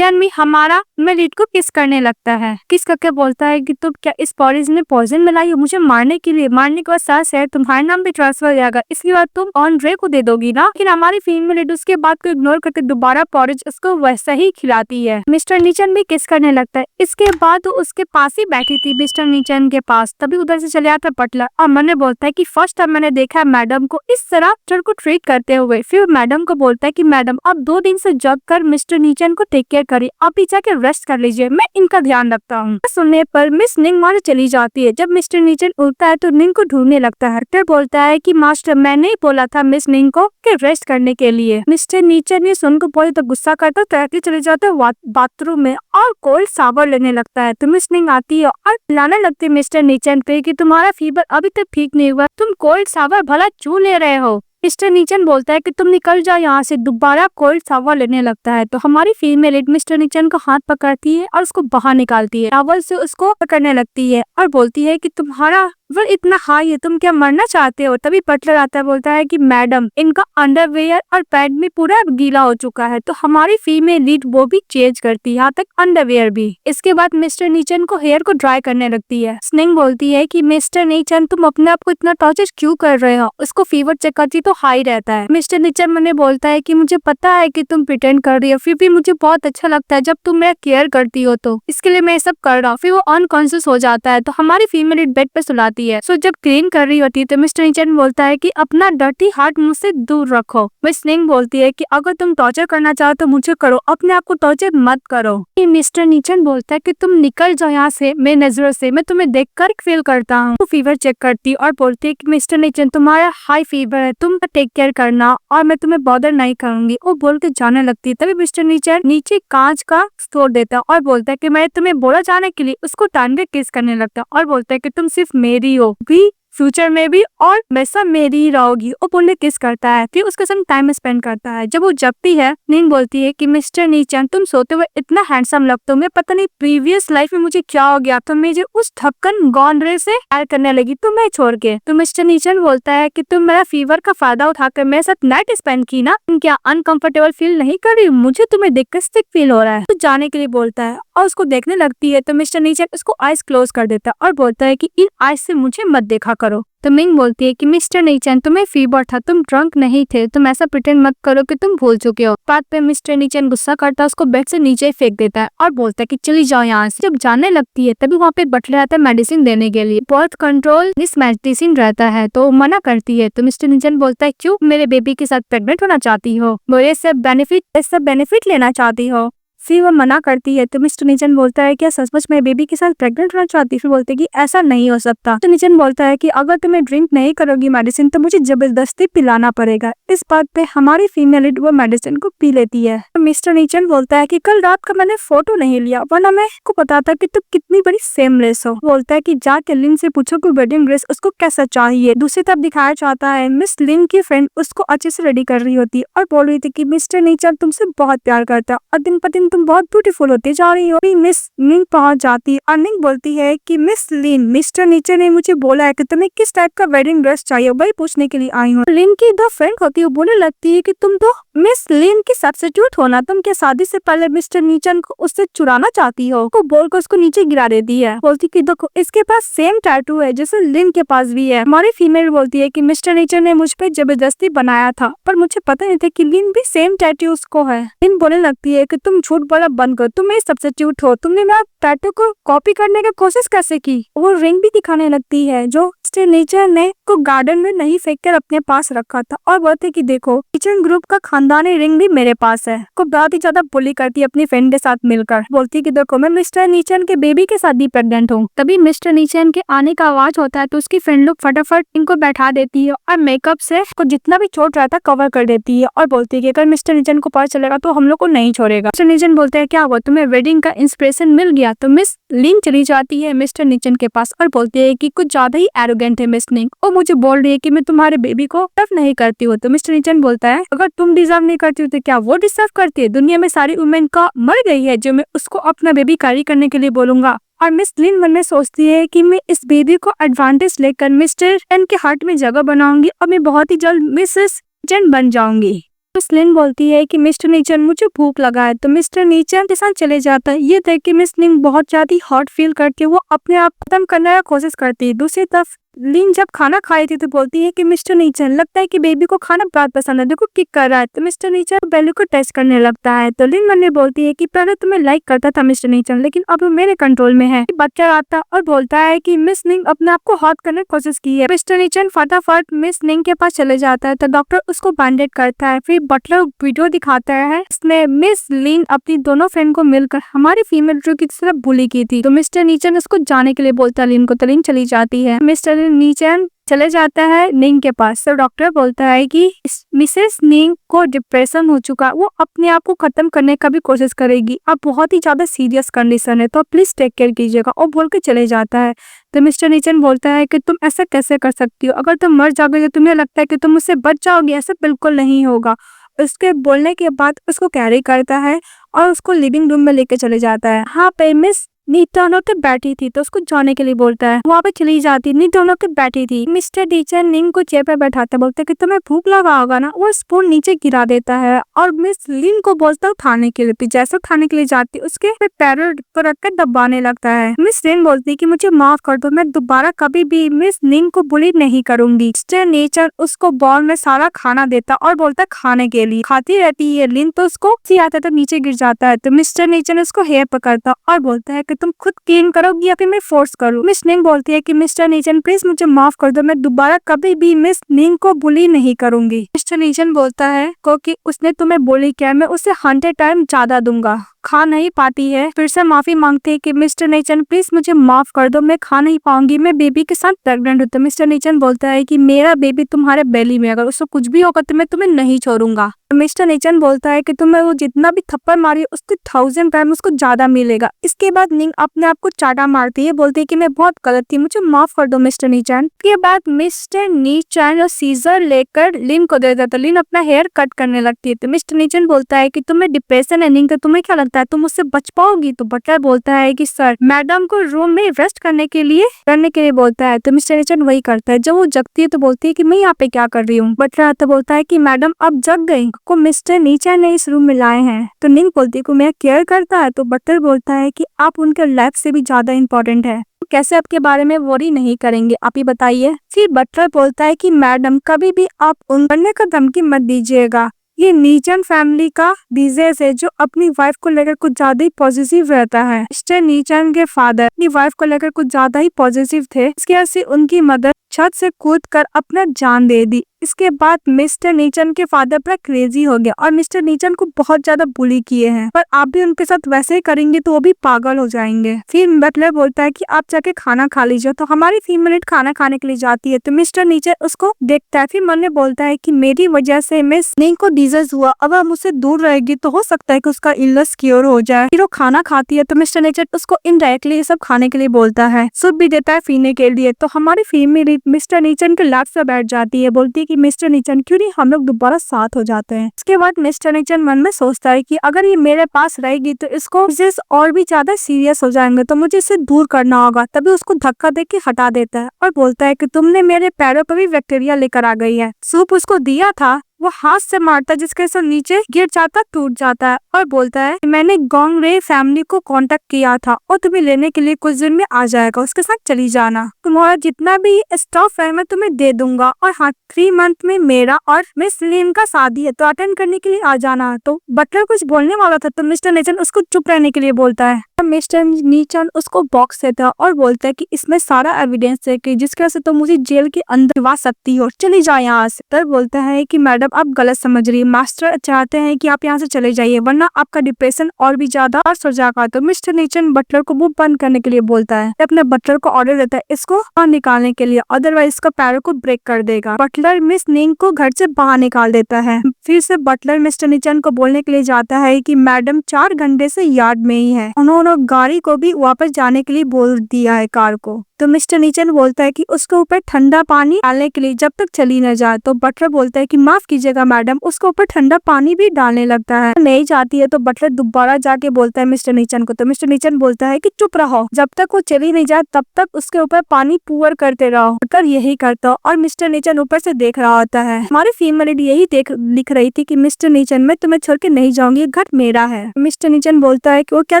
A: भी हमारा लीड को किस करने लगता है। किस करके बोलता है कि तुम क्या इस पॉरिश में पॉइजन मिलाई हो मुझे मारने के लिए? मारने के बाद साथ शेयर तुम्हारे नाम पे ट्रांसफर हो जाएगा, इसके बाद तुम ऑनड्रे को दे दोगी ना। लेकिन हमारी फीमेल लीड उसके बात को इग्नोर करके दोबारा पॉरिज उसको वैसा ही खिलाती है। मिस्टर नीचन भी किस करने लगता है। इसके बाद वो उसके पास ही बैठी थी मिस्टर नीचन के पास, तभी उधर से चले आता बटलर और मैंने बोलता है कि फर्स्ट टाइम मैंने देखा है मैडम को इस तरह को ट्रीट करते हुए। फिर मैडम को बोलता है कि मैडम आप 2 दिन से जग कर मिस्टर नीचन को टेक केयर करिए, आप ही जाके रेस्ट कर लीजिए, मैं इनका ध्यान रखता हूँ। सुनने पर मिस निंग वहाँ चली जाती है। जब मिस्टर नीचन उठता है तो निंग को ढूंढने लगता है। डॉक्टर बोलता है कि मास्टर मैंने ही बोला था मिस निंग को कि रेस्ट करने के लिए। मिस्टर नीचन ये सुनकर बहुत तो गुस्सा करता तैरते चले जाते बाथरूम में और कोल्ड शावर लेने लगता है तो मिस निंग आती है और लाने लगती है मिस्टर नीचन पे कि तुम्हारा फीवर अभी तक ठीक नहीं हुआ, तुम कोल्ड शावर भला क्यों ले रहे हो। मिस्टर नीचन बोलता है कि तुम निकल जाओ यहाँ से, दोबारा कोल्ड शावर लेने लगता है तो हमारी फीमेल लीड मिस्टर नीचन का हाथ पकड़ती है और उसको बाहर निकालती है, टॉवल से उसको पकड़ने लगती है और बोलती है कि तुम्हारा वो इतना हाई है, तुम क्या मरना चाहते हो? तभी बटलर आता है, बोलता है कि मैडम इनका अंडरवेयर और पैड भी पूरा गीला हो चुका है। तो हमारी फीमेल लीड वो भी चेंज करती है, यहाँ तक अंडरवेयर भी। इसके बाद मिस्टर नीचन को हेयर को ड्राई करने लगती है। स्निंग बोलती है कि मिस्टर नीचन तुम अपने आप को इतना टॉर्चर क्यों कर रहे हो? उसको फीवर चेक करती तो हाई रहता है। मिस्टर नीचन मैंने बोलता है कि मुझे पता है कि तुम प्रिटेंड कर रही हो, फिर भी मुझे बहुत अच्छा लगता है जब तुम मेरा केयर करती हो, तो इसके लिए मैं ये सब कर रहा हूँ। फिर वो अनकॉन्शियस हो जाता है, तो हमारी फीमेल लीड बेड पे सुलाती है। सो जब क्लीन कर रही होती है तो मिस्टर नीचन बोलता है कि अपना डर्टी हार्ट मुझसे दूर रखो। वह स्निंग बोलती है कि अगर तुम टॉर्चर करना चाहो तो मुझे करो, अपने आप को टॉर्चर मत करो। मिस्टर नीचन बोलता है कि तुम निकल जाओ यहाँ से मेरी नजरों से, मैं तुम्हें देखकर फील करता हूँ। तो फीवर चेक करती और बोलती है कि मिस्टर नीचन तुम्हारा हाई फीवर है, तुम टेक केयर करना और मैं तुम्हें बॉदर नहीं करूंगी। वो बोल के जाने लगती है। तभी मिस्टर नीचन नीचे कांच का तोड़ देता है और बोलता है कि मैं तुम्हें बोला जाने के लिए उसको टांग के किस करने लगता है और बोलता है कि तुम सिर्फ मेरी हो भी, फ्यूचर में भी, और हमेशा मेरी ही रहोगी। वो बोलने किस करता है, फिर उसके संग टाइम स्पेंड करता है। जब वो जगती है, नींद बोलती है कि मिस्टर नीचन तुम सोते हुए इतना हैंडसम लगते हो, मैं पता नहीं प्रीवियस लाइफ में मुझे क्या हो गया, तो मुझे उस ढक्कन गॉन्ड्रे से प्यार करने लगी तुम्हें छोड़ के। तो मिस्टर नीचन बोलता है कि तुम मेरा फीवर का फायदा उठाकर मेरे साथ नाइट स्पेंड की ना, तुम क्या अनकंफर्टेबल फील नहीं कर रही? मुझे तुम्हें देखकर सिक फील हो रहा है। तो जाने के लिए बोलता है और उसको देखने लगती है। तो मिस्टर नीचन उसको आइज क्लोज कर देता है और बोलता है कि इन आइज से मुझे मत देखा करो। तो मिंग बोलती है कि मिस्टर नीचन तुम्हें फीवर था, तुम ड्रंक नहीं थे, तुम ऐसा प्रिटेंड मत करो कि तुम भूल चुके हो। बात पे मिस्टर नीचन गुस्सा करता है, उसको बेड से नीचे फेंक देता है और बोलता है कि चली जाओ यहाँ से। जब जाने लगती है तभी वहाँ पे बटलर आता है मेडिसिन देने के लिए। बर्थ कंट्रोल इस मेडिसिन रहता है तो मना करती है। तो मिस्टर नीचन बोलता है क्यों मेरे बेबी के साथ प्रेग्नेंट होना चाहती हो, वो ये सब बेनिफिट लेना चाहती हो? फिर वो मना करती है। तो मिस्टर नीचन बोलता है क्या सचमुच मैं बेबी के साथ प्रेग्नेंट होना चाहती? फिर बोलते हैं कि ऐसा नहीं हो सकता। तो नीचन बोलता है कि अगर तुम्हें ड्रिंक नहीं करोगी मेडिसिन तो मुझे जबरदस्ती पिलाना पड़ेगा। इस बात पे हमारी फीमेल लीड वो मेडिसिन को पी लेती है। तो मिस्टर नीचन बोलता है कि कल रात का मैंने फोटो नहीं लिया वरना मैं को बताता कि तुम कितनी बड़ी सेमलेस हो। बोलता है कि जाके लिन से पूछो कि वेडिंग ड्रेस उसको कैसा चाहिए। दूसरी तरफ दिखाया चाहता है मिस लिन की फ्रेंड उसको अच्छे से रेडी कर रही होती है और बोल रही थी कि मिस्टर नीचन तुमसे बहुत प्यार करता है और दिन पर दिन तुम बहुत ब्यूटीफुल होती जा रही हो। मिस लिन पहुंच जाती है और निंग बोलती है कि मिस लिन मिस्टर नीचन ने मुझे बोला है कि तुम्हें किस टाइप का वेडिंग ड्रेस चाहिए, वही पूछने के लिए आई हूँ। लिन की दो फ्रेंड होती है, बोलने लगती है कि तुम तो मिस लिन की सब्स्टिट्यूट हो ना, तुम क्या शादी से पहले मिस्टर नीचन को उससे चुराना चाहती हो? को बोलकर उसको नीचे गिरा देती है। बोलती कि देखो इसके पास सेम टैटू है जैसे लिन के पास भी है। हमारी फीमेल बोलती है कि मिस्टर नीचन ने मुझ पे जबरदस्ती बनाया था पर मुझे पता नहीं था कि लिन भी सेम टैटू उसको है। लिन बोलने लगती है कि तुम झूठ बोला बंद कर, तुम मेरी सब्स्टिट्यूट हो, तुमने मेरा टैटू को कॉपी करने की कोशिश कैसे की? वो रिंग भी दिखाने लगती है जो मिस्टर नीचन ने को गार्डन में नहीं फेंक कर अपने पास रखा था और बोलते कि देखो किचन ग्रुप का खानदानी रिंग भी मेरे पास है। को बहुत ही ज्यादा बुली करती है अपनी फ्रेंड के साथ मिलकर। बोलती कि देखो मैं मिस्टर नीचन के बेबी के साथ भी प्रेग्नेंट हूँ। तभी मिस्टर नीचन के आने का आवाज होता है तो उसकी फ्रेंड लोग फटाफट इनको बैठा देती है और मेकअप से को जितना भी चोट रहता है कवर कर देती है और बोलती है कि अगर मिस्टर नीचन को पता चलेगा तो हम लोग को नहीं छोड़ेगा। मिस्टर नीचन बोलते हैं क्या हुआ तुम्हें वेडिंग का इंस्पिरेशन मिल गया? तो मिस लिन चली जाती है मिस्टर नीचन के पास और बोलती है कि कुछ ज्यादा ही एरोगेंट है मिस लिन, और मुझे बोल रही है कि मैं तुम्हारे बेबी को टफ नहीं करती हूँ। तो मिस्टर नीचन बोलता है अगर तुम डिजर्व नहीं करती हो तो क्या वो डिजर्व करती है? दुनिया में सारी वुमेन का मर गई है जो मैं उसको अपना बेबी कैरी करने के लिए बोलूंगा। और मिस लिन मन में सोचती है कि मैं इस बेबी को एडवांटेज लेकर मिस्टर एन के हार्ट में जगह बनाऊंगी और मैं बहुत ही जल्द मिसेस जन बन जाऊंगी। मिस लिन बोलती है कि मिस्टर नीचन मुझे भूख लगा है। तो मिस्टर नीचन के साथ चले जाता है। ये देख के मिस लिन बहुत ज्यादा हॉट फील करके वो अपने आप खत्म करने की कोशिश करती है। दूसरी तरफ लिन जब खाना खाई थी तो बोलती है कि मिस्टर नीचन लगता है कि बेबी को खाना बहुत पसंद है, देखो किक कर रहा है। तो मिस्टर नीचन बेली को टेस्ट करने लगता है। तो लिन मन में बोलती है कि पहले तुम्हें लाइक करता था मिस्टर नीचन लेकिन अब मेरे कंट्रोल में है। बच्चा आता और बोलता है कि मिस निंग अपने आप को हॉट करने की कोशिश की है। मिस्टर नीचन फटाफट मिस निंग के पास चले जाता है तो डॉक्टर उसको बैंडेड करता है। फिर बटलर वीडियो दिखाता है इसमें मिस लिन अपनी दोनों फ्रेंड को मिलकर हमारी फीमेल ड्रू की तरफ बुली की थी। तो मिस्टर नीचन उसको जाने के लिए बोलता है लिन को, तो लिन चली जाती है। मिस्टर नीचन चले जाता है निंग के पास। तो डॉक्टर बोलता है कि मिसेस निंग को डिप्रेशन हो चुका, वो अपने आप को खत्म करने का भी कोशिश करेगी, अब बहुत ही ज्यादा सीरियस कंडीशन है तो प्लीज टेक केयर कीजिएगा, और बोल के चले जाता है। तो मिस्टर नीचन बोलता है कि तुम ऐसा कैसे कर सकती हो? अगर तुम मर जाओगे तो तुम्हें लगता है कि तुम उससे बच जाओगे, ऐसा बिल्कुल नहीं होगा। उसके बोलने के बाद उसको कैरी करता है और उसको लिविंग रूम में लेके चले जाता है। हाँ पे मिस नींद दोनों पे बैठी थी तो उसको जाने के लिए बोलता है। वहाँ पे चली जाती, नींद दोनों पे बैठी थी। मिस्टर नीचन निंग को चेयर पे बैठाते बोलते कि तुम्हें भूख लगा होगा ना। वो स्पून नीचे गिरा देता है और मिस लिन को बोलता उठाने के लिए। जैसे उठाने के लिए जाती उसके पैरों पर रखकर दबाने लगता है। मिस लिन बोलती कि मुझे माफ कर दो, मैं दोबारा कभी भी मिस निंग को बुली नहीं करूंगी। मिस्टर नीचन उसको बॉल में सारा खाना देता और बोलता खाने के लिए। खाती रहती है लिन तो उसको आता तो नीचे गिर जाता है। तो मिस्टर नीचन उसको हेयर पकड़ता और बोलता है कि तुम खुद क्लीन करोगी या फिर मैं फोर्स करूँ। मिस निंग बोलती है कि मिस्टर नीचन प्लीज मुझे माफ कर दो, मैं दोबारा कभी भी मिस निंग को बुली नहीं करूंगी। मिस्टर नीचन बोलता है क्योंकि उसने तुम्हें बुली किया, मैं उसे 100 टाइम ज्यादा दूंगा। खा नहीं पाती है, फिर से माफी मांगती है कि मिस्टर नीचन प्लीज मुझे माफ कर दो, मैं खा नहीं पाऊंगी, मैं बेबी के साथ प्रेग्नेंट हूँ। तो मिस्टर नीचन बोलता है कि मेरा बेबी तुम्हारे बेली में, अगर उसको कुछ भी होगा तो मैं तुम्हें नहीं छोड़ूंगा। मिस्टर नीचन बोलता है कि तुम्हें वो जितना भी थप्पड़ मारी उसके 1000 टाइम उसको ज्यादा मिलेगा। इसके बाद निंग अपने आप को चाटा मारती है, बोलती है कि मैं बहुत गलत थी, मुझे माफ कर दो मिस्टर नीचन। इसके बाद मिस्टर नीचन और सीजर लेकर लिन को दे देता, लिन अपना हेयर कट करने लगती है। तो मिस्टर नीचन बोलता है कि तुम्हें डिप्रेशन है निंग, तो तुम्हें क्या लगता है तुम उससे बच पाओगी? तो बटलर बोलता है कि सर मैडम को रूम में रेस्ट करने के लिए बोलता है। तो मिस्टर नीचन वही करता है। जब वो जगती है तो बोलती है कि मैं यहाँ पे क्या कर रही हूँ। बटलर तो बोलता है कि मैडम अब जग गई, को मिस्टर नीचन ने इस रूम में लाए हैं। तो निंग बोलती है को मैं केयर करता है। तो बटलर बोलता है कि आप उनके लाइफ से भी ज्यादा इम्पोर्टेंट है, कैसे आपके बारे में वरी नहीं करेंगे, आप ही बताइए। फिर बटलर बोलता है कि मैडम कभी भी आप उन बनने का धमकी मत दीजिएगा, ये नीचन फैमिली का डिजीज है जो अपनी वाइफ को लेकर कुछ ज्यादा ही पॉजिटिव रहता है। मिस्टर नीचन के फादर अपनी वाइफ को लेकर कुछ ज्यादा ही पॉजिटिव थे, इसके वजह से उनकी मदर छत से कूद कर अपना जान दे दी। इसके बाद मिस्टर नीचन के फादर पर क्रेजी हो गया और मिस्टर नीचन को बहुत ज्यादा बुली किए हैं, पर आप भी उनके साथ वैसे ही करेंगे तो वो भी पागल हो जाएंगे। फिर बटलर बोलता है कि आप जाके खाना खा लीजिए। तो हमारी फीमेल खाना खाने के लिए जाती है। तो मिस्टर नीचन उसको देखता है। फिर मन में बोलता है कि मेरी वजह से मिस निंग को डिजीज हुआ, अगर मुझसे दूर रहेगी तो हो सकता है कि उसका इलनेस क्योर हो जाए। फिर वो खाना खाती है तो मिस्टर नीचन उसको इनडायरेक्टली ये सब खाने के लिए बोलता है, सूप भी देता है पीने के लिए। तो हमारी फीमेल मिस्टर नीचन के लैप पे बैठ जाती है, बोलती है कि मिस्टर नीचन क्यों नहीं हम लोग दोबारा साथ हो जाते हैं। इसके बाद मिस्टर नीचन मन में सोचता है कि अगर ये मेरे पास रहेगी तो इसको और भी ज्यादा सीरियस हो जाएंगे, तो मुझे इसे दूर करना होगा। तभी उसको धक्का देके हटा देता है और बोलता है कि तुमने मेरे पैरों पर भी बैक्टीरिया लेकर आ गई है। सूप उसको दिया था, वो हाथ से मारता जिसके से नीचे गिर जाता, टूट जाता है और बोलता है मैंने गोंग रे फैमिली को कांटेक्ट किया था और तुम्हें लेने के लिए कुछ दिन में आ जाएगा, उसके साथ चली जाना, तुम्हारा जितना भी स्टॉफ है मैं तुम्हें दे दूंगा। और हाँ 3 मंथ में मेरा और मिस लिन का शादी है तो अटेंड करने के लिए आ जाना। तो बटलर कुछ बोलने वाला था तो मिस्टर नीचन उसको चुप रहने के लिए बोलता है। मिस्टर नीचन उसको बॉक्स देता और बोलता है कि इसमें सारा एविडेंस है कि जिसकी वजह से तुम मुझे जेल के अंदर ला सकती हो, चली जाए यहाँ से। तर बोलता है कि मैडम आप गलत समझ रही है, मास्टर चाहते हैं कि आप यहाँ से चले जाइए वरना आपका डिप्रेशन और भी ज्यादा हो जाएगा। तो मिस्टर नीचन बटलर को वो बंद करने के लिए बोलता है, अपने बटलर को ऑर्डर देता है इसको बाहर निकालने के लिए, अदरवाइज इसका पैरों को ब्रेक कर देगा। बटलर मिस निंग को घर से बाहर निकाल देता है। फिर से बटलर मिस्टर नीचन को बोलने के लिए जाता है कि मैडम 4 घंटे से यार्ड में ही है, उन्होंने गाड़ी को भी वापस जाने के लिए बोल दिया है कार को। तो मिस्टर नीचन बोलता है कि उसके ऊपर ठंडा पानी डालने के लिए जब तक चली न जाए। तो बटलर बोलता है कि माफ कीजिएगा मैडम, उसके ऊपर ठंडा पानी भी डालने लगता है, नहीं जाती है। तो बटलर दोबारा जाके बोलता है मिस्टर नीचन को। तो मिस्टर नीचन बोलता है कि चुप रहो, जब तक वो चली नहीं जाए तब तक उसके ऊपर पानी पुअर करते रहो। बटलर यही करता और मिस्टर नीचन ऊपर से देख रहा होता है। हमारी फीमेल यही लिख रही थी कि मिस्टर नीचन मैं तुम्हें छोड़ के नहीं जाऊंगी, घर मेरा है। मिस्टर नीचन बोलता है कि वो क्या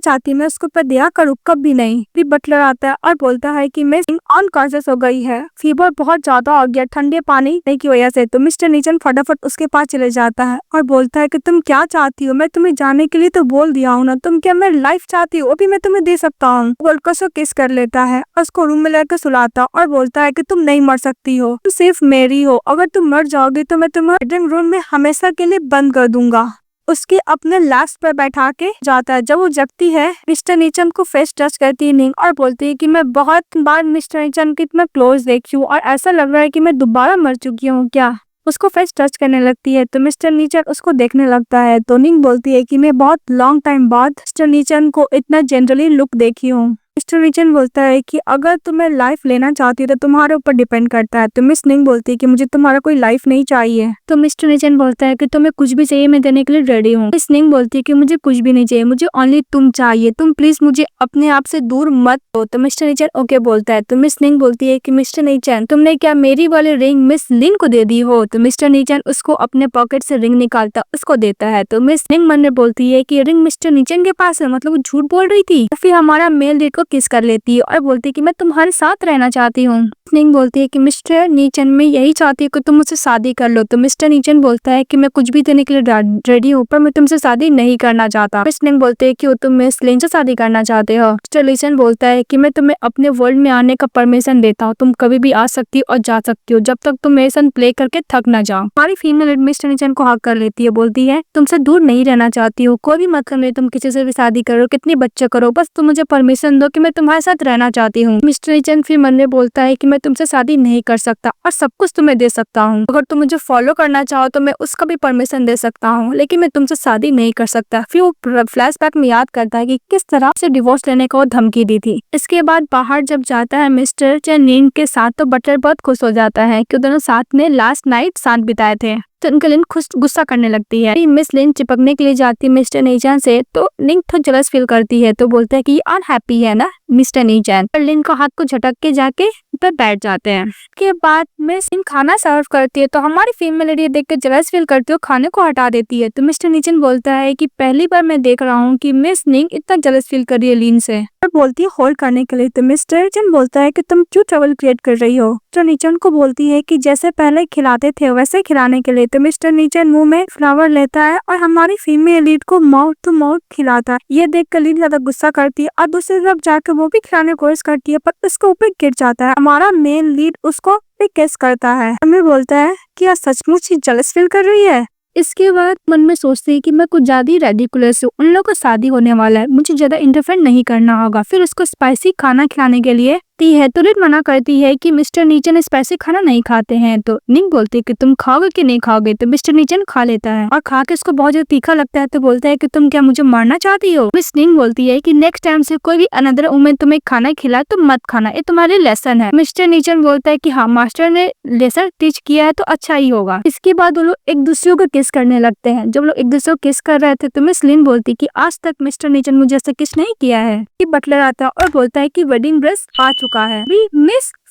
A: चाहती है मैं उसके ऊपर दया करूँ, कभी नहीं। फिर बटलर आता है और बोलता है कि मैं अनकॉन्शियस हो गई है, फीवर बहुत ज्यादा हो गया ठंडे पानी की वजह से। तो मिस्टर नीचन फटाफट उसके पास चले जाता है और बोलता है कि तुम क्या चाहती हो, मैं तुम्हें जाने के लिए तो बोल दिया हूँ ना, तुम क्या मेरी लाइफ चाहती हो, वो भी मैं तुम्हें दे सकता हूँ। बोलकर उसको किस कर लेता है और उसको रूम में लेकर सुलाता और बोलता है कि तुम नहीं मर सकती हो, तुम सिर्फ मेरी हो, अगर तुम मर जाओगी तो मैं तुम्हें वेटिंग रूम में हमेशा के लिए बंद कर दूंगा। उसके अपने लास्ट पर बैठा के जाता है। जब वो जगती है मिस्टर नीचन को फेस टच करती है निंग और बोलती है कि मैं बहुत बार मिस्टर नीचन की इतना क्लोज देखी हूँ और ऐसा लग रहा है कि मैं दोबारा मर चुकी हूँ क्या। उसको फेस टच करने लगती है तो मिस्टर नीचन उसको देखने लगता है। तो निंग बोलती है कि मैं बहुत लॉन्ग टाइम बाद मिस्टर नीचन को इतना जनरली लुक देखी हूँ। मिस्टर मिस्टर नीचन बोलता है कि अगर तुम्हें लाइफ लेना चाहती हो तो तुम्हारे ऊपर डिपेंड करता है। तो मिस निंग बोलती है कि मुझे तुम्हारा कोई लाइफ नहीं चाहिए। तो मिस्टर नीचन बोलता है कि तुम्हें कुछ भी चाहिए मैं देने के लिए रेडी हूँ। मिस निंग बोलती है कि मुझे कुछ भी नहीं चाहिए, मुझे ओनली तुम चाहिए, तुम प्लीज मुझे अपने आप से दूर मत हो। तो मिस्टर नीचन ओके बोलता है। तो मिस निंग बोलती है कि मिस्टर नीचन तुमने क्या मेरी वाली रिंग मिस लिन को दे दी हो। तो मिस्टर नीचन उसको अपने पॉकेट से रिंग निकालता उसको देता है। तो मिस निंग मन में बोलती है कि रिंग मिस्टर नीचन के पास है, मतलब वो झूठ बोल रही थी। फिर हमारा मेल लीड को किस कर लेती है और बोलती है कि मैं तुम्हारे साथ रहना चाहती हूँ। निंग बोलती है कि मिस्टर नीचन मैं यही चाहती हूँ कि तुम मुझसे शादी कर लो। तो मिस्टर नीचन बोलता है कि मैं कुछ भी देने के लिए रेडी हूँ पर मैं तुमसे शादी नहीं करना चाहता। मिस निंग बोलते है कि तुम मिस लिन से शादी करना चाहते हो। मिस्टर नीचन बोलता है कि मैं तुम्हें अपने वर्ल्ड में आने का परमिशन देता हूँ, तुम कभी भी आ सकती हो और जा सकती हो जब तक तुम मेरे साथ प्ले करके थक ना जाओ। हमारी फीमेल लीड मिस्टर नीचन को हक कर लेती है, बोलती है तुमसे दूर नहीं रहना चाहती हूँ, कोई भी मतलब नहीं तुम किसी से भी शादी करो, कितनी बच्चे करो, बस तुम मुझे परमिशन दो कि मैं तुम्हारे साथ रहना चाहती हूँ। मिस्टर नीचन फिर मन में बोलता है कि मैं तुमसे शादी नहीं कर सकता और सब कुछ तुम्हें दे सकता हूँ, अगर तुम मुझे फॉलो करना चाहो तो मैं उसका भी परमिशन दे सकता हूँ, लेकिन मैं तुमसे शादी नहीं कर सकता। फिर वो फ्लैशबैक में याद करता है कि किस तरह से डिवोर्स लेने को धमकी दी थी। इसके बाद बाहर जब जाता है मिस्टर चैन के साथ तो बटलर बहुत खुश हो जाता है कि दोनों साथ में लास्ट नाइट साथ बिताए थे। तो उनका लिन खुश गुस्सा करने लगती है। मिस लिन चिपकने के लिए जाती है मिस्टर नीचन से, तो लिन थोड़ा जलस फील करती है, तो बोलता है कि ये अनहैप्पी है ना मिस्टर नीचन। और लिन को हाथ को झटक के जाके पर बैठ जाते हैं। के बाद मिस लिन खाना सर्व करती है तो हमारी फीमेल लेडी देख के जलस फील करती है, खाने को हटा देती है। तो मिस्टर नीचन बोलता है कि पहली बार मैं देख रहा हूँ कि मिस निंग इतना जलस फील कर रही है लिन से, और बोलती है होल्ड करने के लिए। तो मिस्टर नीचन बोलता है कि तुम क्यों ट्रबल क्रिएट कर रही हो। तो नीचन को बोलती है कि जैसे पहले खिलाते थे वैसे खिलाने के लिए। तो मिस्टर नीचन मुंह में फ्लावर लेता है और हमारी फीमेल लीड को माउथ टू माउथ खिलाता है। ये देख कर लीड ज्यादा गुस्सा करती है और दूसरी तरफ जाकर वो भी खिलाने की कोशिश करती है पर उसके ऊपर गिर जाता है। हमारा मेन लीड उसको किस करता है, हमें बोलता है कि यह सचमुच ही जलस फील कर रही है। इसके बाद मन में सोचती है कि मैं कुछ ज्यादा ही रेडिकुलस हूँ, उन लोगों को शादी होने वाला है, मुझे ज्यादा इंटरफेयर नहीं करना होगा। फिर उसको स्पाइसी खाना खिलाने के लिए है तो लिन मना करती है कि मिस्टर नीचन स्पाइसी खाना नहीं खाते हैं। तो निंग बोलती है कि तुम खाओगे कि नहीं खाओगे। तो मिस्टर नीचन खा लेता है और खा के उसको बहुत ज्यादा तीखा लगता है, तो बोलता है कि तुम क्या मुझे मारना चाहती हो। मिस निंग बोलती है कि नेक्स्ट टाइम से कोई भी अनदर वुमेन तुम्हें खाना खिलाए तो मत खाना, ये तुम्हारे लेसन है। मिस्टर नीचन बोलता है कि हाँ मास्टर ने लेसन टीच किया है तो अच्छा ही होगा। इसके बाद वो लोग एक दूसरे को किस करने लगते हैं। जब लोग एक दूसरे को किस कर रहे थे तो मिस लिन बोलती है कि आज तक मिस्टर नीचन मुझे ऐसा किस नहीं किया है। कि बटलर आता है और बोलता है कि वेडिंग ड्रेस आ चुका है।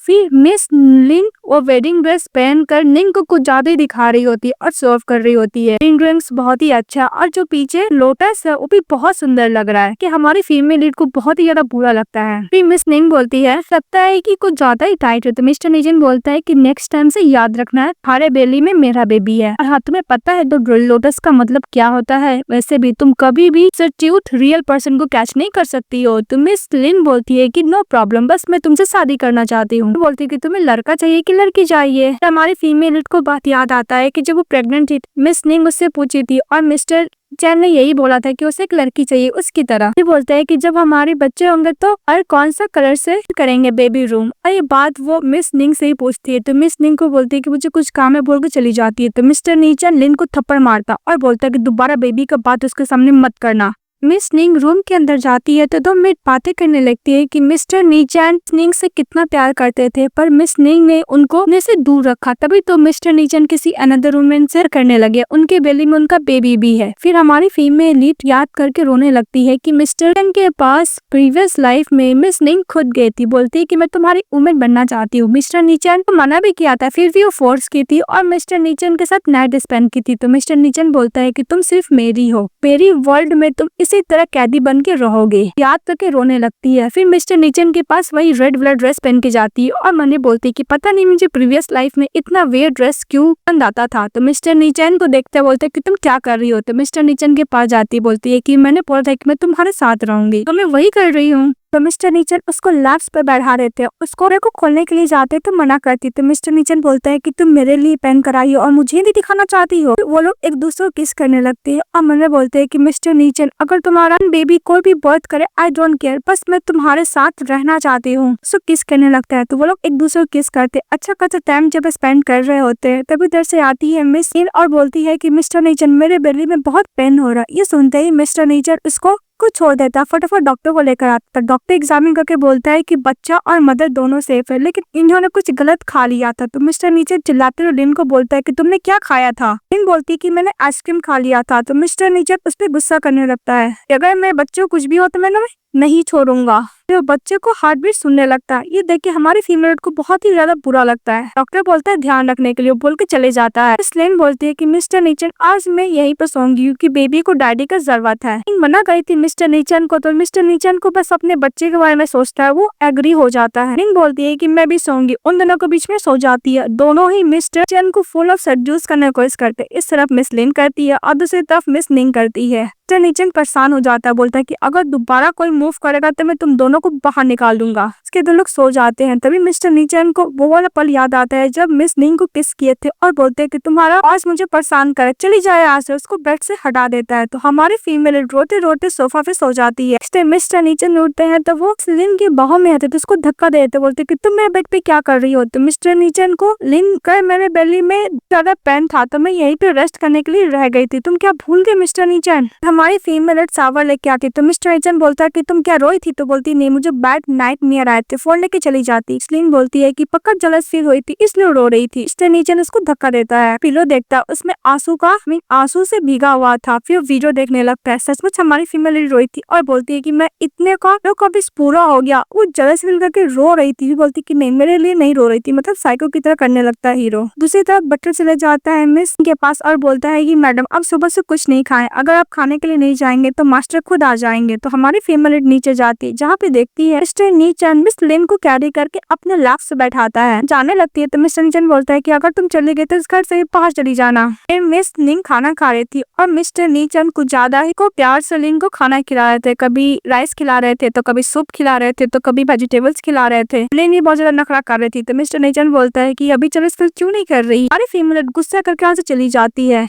A: फिर मिस लिन वो वेडिंग ड्रेस पहनकर निंग को कुछ ज्यादा ही दिखा रही होती है और सर्व कर रही होती है। रिंग ड्रेस बहुत ही अच्छा और जो पीछे लोटस है वो भी बहुत सुंदर लग रहा है कि हमारी फीमेल लीड को बहुत ही ज्यादा बुरा लगता है। फिर मिस निंग बोलती है लगता है कि कुछ ज्यादा ही टाइट है। तो मिस्टर नीचन बोलता है कि नेक्स्ट टाइम से याद रखना है तुम्हारे बेली में मेरा बेबी है। और हाँ तुम्हें पता है तो लोटस का मतलब क्या होता है। वैसे भी तुम कभी भी सच्चूत रियल पर्सन को कैच नहीं कर सकती हो। तो मिस लिन बोलती है कि नो प्रॉब्लम, बस मैं तुमसे शादी करना चाहती हूँ। बोलती है कि तुम्हें लड़का चाहिए कि लड़की चाहिए। हमारी फीमेल को बात याद आता है कि जब वो प्रेग्नेंट थी मिस निंग उससे पूछी थी और मिस्टर चैन ने यही बोला था कि उसे एक लड़की चाहिए उसकी तरह। ये बोलता है कि जब हमारे बच्चे होंगे तो और कौन सा कलर से करेंगे बेबी रूम। और ये बात वो मिस निंग से ही पूछती है। तो मिस निंग को बोलती है कि मुझे कुछ काम है बोल के चली जाती है। तो मिस्टर नीचन लिन को थप्पड़ मारता और बोलता है कि दोबारा बेबी का बात उसके सामने मत करना। मिस निंग रूम के अंदर जाती है तो दो मिनट बातें करने लगती है कि मिस्टर नीचन निंग से कितना प्यार करते थे पर मिस निंग ने उनको अपने से दूर रखा, तभी तो मिस्टर नीचन किसी अनदर वुमेन से करने लगे, उनके बेली में उनका बेबी भी है। फिर हमारी फीमेल लीड याद करके रोने लगती है कि मिस्टर नीचन के पास प्रीवियस लाइफ में मिस निंग खुद गई थी, बोलती है कि मैं तुम्हारी वुमेन बनना चाहती हूँ। मिस्टर नीचन को मना भी किया था फिर भी वो फोर्स की थी और मिस्टर नीचन के साथ नाइट स्पेंड की थी। तो मिस्टर नीचन बोलता है कि तुम सिर्फ मेरी हो, मेरी वर्ल्ड में तुम इसी तरह कैदी बन के रहोगे। याद करके रोने लगती है। फिर मिस्टर नीचन के पास वही रेड वाला ड्रेस पहन के जाती है और मने बोलती है कि पता नहीं मुझे प्रीवियस लाइफ में इतना वेयर ड्रेस क्यों पसंद आता था। तो मिस्टर नीचन को देखते बोलते कि तुम क्या कर रही हो। तो मिस्टर नीचन के पास जाती बोलती है कि मैंने बोला था कि मैं तुम्हारे साथ रहूंगी तो मैं वही कर रही हूँ। तो मिस्टर नीचन उसको लैप्स पर बैठा देते हैं, उसको को खोलने के लिए जाते तो मना करती। तो मिस्टर नीचन बोलता है कि तुम मेरे लिए पेन कराई हो और मुझे नहीं दिखाना चाहती हो। तो वो लोग एक दूसरे को किस करने लगते हैं और मने बोलते हैं कि मिस्टर नीचन अगर तुम्हारा बेबी कोई भी बर्थ करे आई डोंट केयर, बस मैं तुम्हारे साथ रहना चाहती हूँ। सो किस करने लगता है तो वो लोग एक दूसरे को किस करते। अच्छा खासा टाइम जब स्पेंड कर रहे होते हैं तभी इधर से आती है मिस और बोलती है कि मिस्टर नीचन मेरे बेली में बहुत पेन हो रहा है। ये सुनते ही मिस्टर नीचन उसको को छोड़ देता है, फटाफट डॉक्टर को लेकर आता है। डॉक्टर एग्जामिन करके बोलता है कि बच्चा और मदर दोनों सेफ है, लेकिन इन्होंने कुछ गलत खा लिया था। तो मिस्टर नीचन चिल्लाते हुए लिन को बोलता है कि तुमने क्या खाया था। लिन बोलती है कि मैंने आइसक्रीम खा लिया था। तो मिस्टर नीचन उस पर गुस्सा करने लगता है, अगर मैं बच्चों कुछ भी हो तो मैं नहीं छोड़ूंगा। तो बच्चे को हार्ट बीट सुनने लगता है। ये देख के हमारी फीमेल को बहुत ही ज्यादा बुरा लगता है। डॉक्टर बोलता है ध्यान रखने के लिए, बोल के चले जाता है। लिन बोलती है कि मिस्टर नीचन आज मैं यहीं पर सोऊंगी क्योंकि बेबी को डैडी का जरूरत है। मना गई थी मिस्टर नीचन को, तो मिस्टर नीचन को बस अपने बच्चे के बारे में सोचता है, वो एग्री हो जाता है। लिन बोलती है कि मैं भी सोऊंगी। उन दोनों के बीच में सो जाती है। दोनों ही मिस्टर नीचन को फुल ऑफ सेड्यूस करने की कोशिश करते। इस तरफ मिस लिन करती है और दूसरी तरफ मिस निंग करती है। मिस्टर नीचन परेशान हो जाता है, बोलता है कि अगर दोबारा कोई मूव करेगा तो मैं तुम दोनों को बाहर निकाल दूंगा। इसके दोनों लोग सो जाते हैं। तभी मिस्टर नीचन को वो वाला पल याद आता है जब मिस निंग को किस किए थे और बोलते हैं कि तुम्हारा आज मुझे परेशान करे, चली जाए यहाँ से। उसको बेड से हटा देता है। तो हमारी फीमेल रोते रोते सोफा पे सो जाती है। मिस्टर नीचन उठते हैं तो वो लिन की बाहों में आते तो उसको धक्का देते, बोलते कि तुम मेरे बेड पे क्या कर रही हो। तो मिस्टर नीचन को लिन कर मेरे बेली में ज्यादा पेन था तो मैं यहीं पे रेस्ट करने के लिए रह गई थी, तुम क्या भूल गए मिस्टर नीचन। हमारी फीमेल सावर लेके आती तो मिस्टर नीचन बोलता है कि तुम क्या रोई थी। तो बोलती नहीं, मुझे बैड नाइटमेयर आए थे, फोन लेके चली जाती। लिन बोलती है कि पक्का जलस फील हुई थी इसलिए रो रही थी। मिस्टर नीचन उसको धक्का देता है। पिलो देखता है, उसमें आंसू से भीगा हुआ था। फिर वीडियो देखने लगता है। सचमुच हमारी फीमेल रोई थी और बोलती है कि मैं इतने का पूरा हो गया। वो जलस फील करके रो रही थी। बोलती कि नहीं, मेरे लिए नहीं रो रही थी, मतलब साइको की तरह करने लगता है हीरो। दूसरी तरफ बटलर चले जाता है मिस के पास और बोलता है कि मैडम अब सुबह से कुछ नहीं खाए, अगर आप खाने के लिए नहीं जाएंगे तो मास्टर खुद आ जाएंगे। तो हमारी फीमेल नीचे जाती है, जहाँ पे देखती है मिस्टर नीचन मिस लिन को कैरी करके अपने लैप से बैठाता है। जाने लगती है तो मिस्टर नीचन बोलता है कि अगर तुम चले गए तो इस घर से बाहर चली जाना। मिस लिन खाना खा रही थी और मिस्टर नीचन कुछ ज्यादा ही को प्यार से लिन को खाना खिला रहे थे। कभी राइस खिला रहे थे, तो कभी सूप खिला रहे थे, तो कभी वेजिटेबल्स खिला रहे थे। लिन बहुत ज्यादा नखरा कर रही थी। तो मिस्टर नीचन बोलता है कि अभी चलो फिर क्यों नहीं कर रही। हमारी फीमेल गुस्सा करके यहाँ से चली जाती है।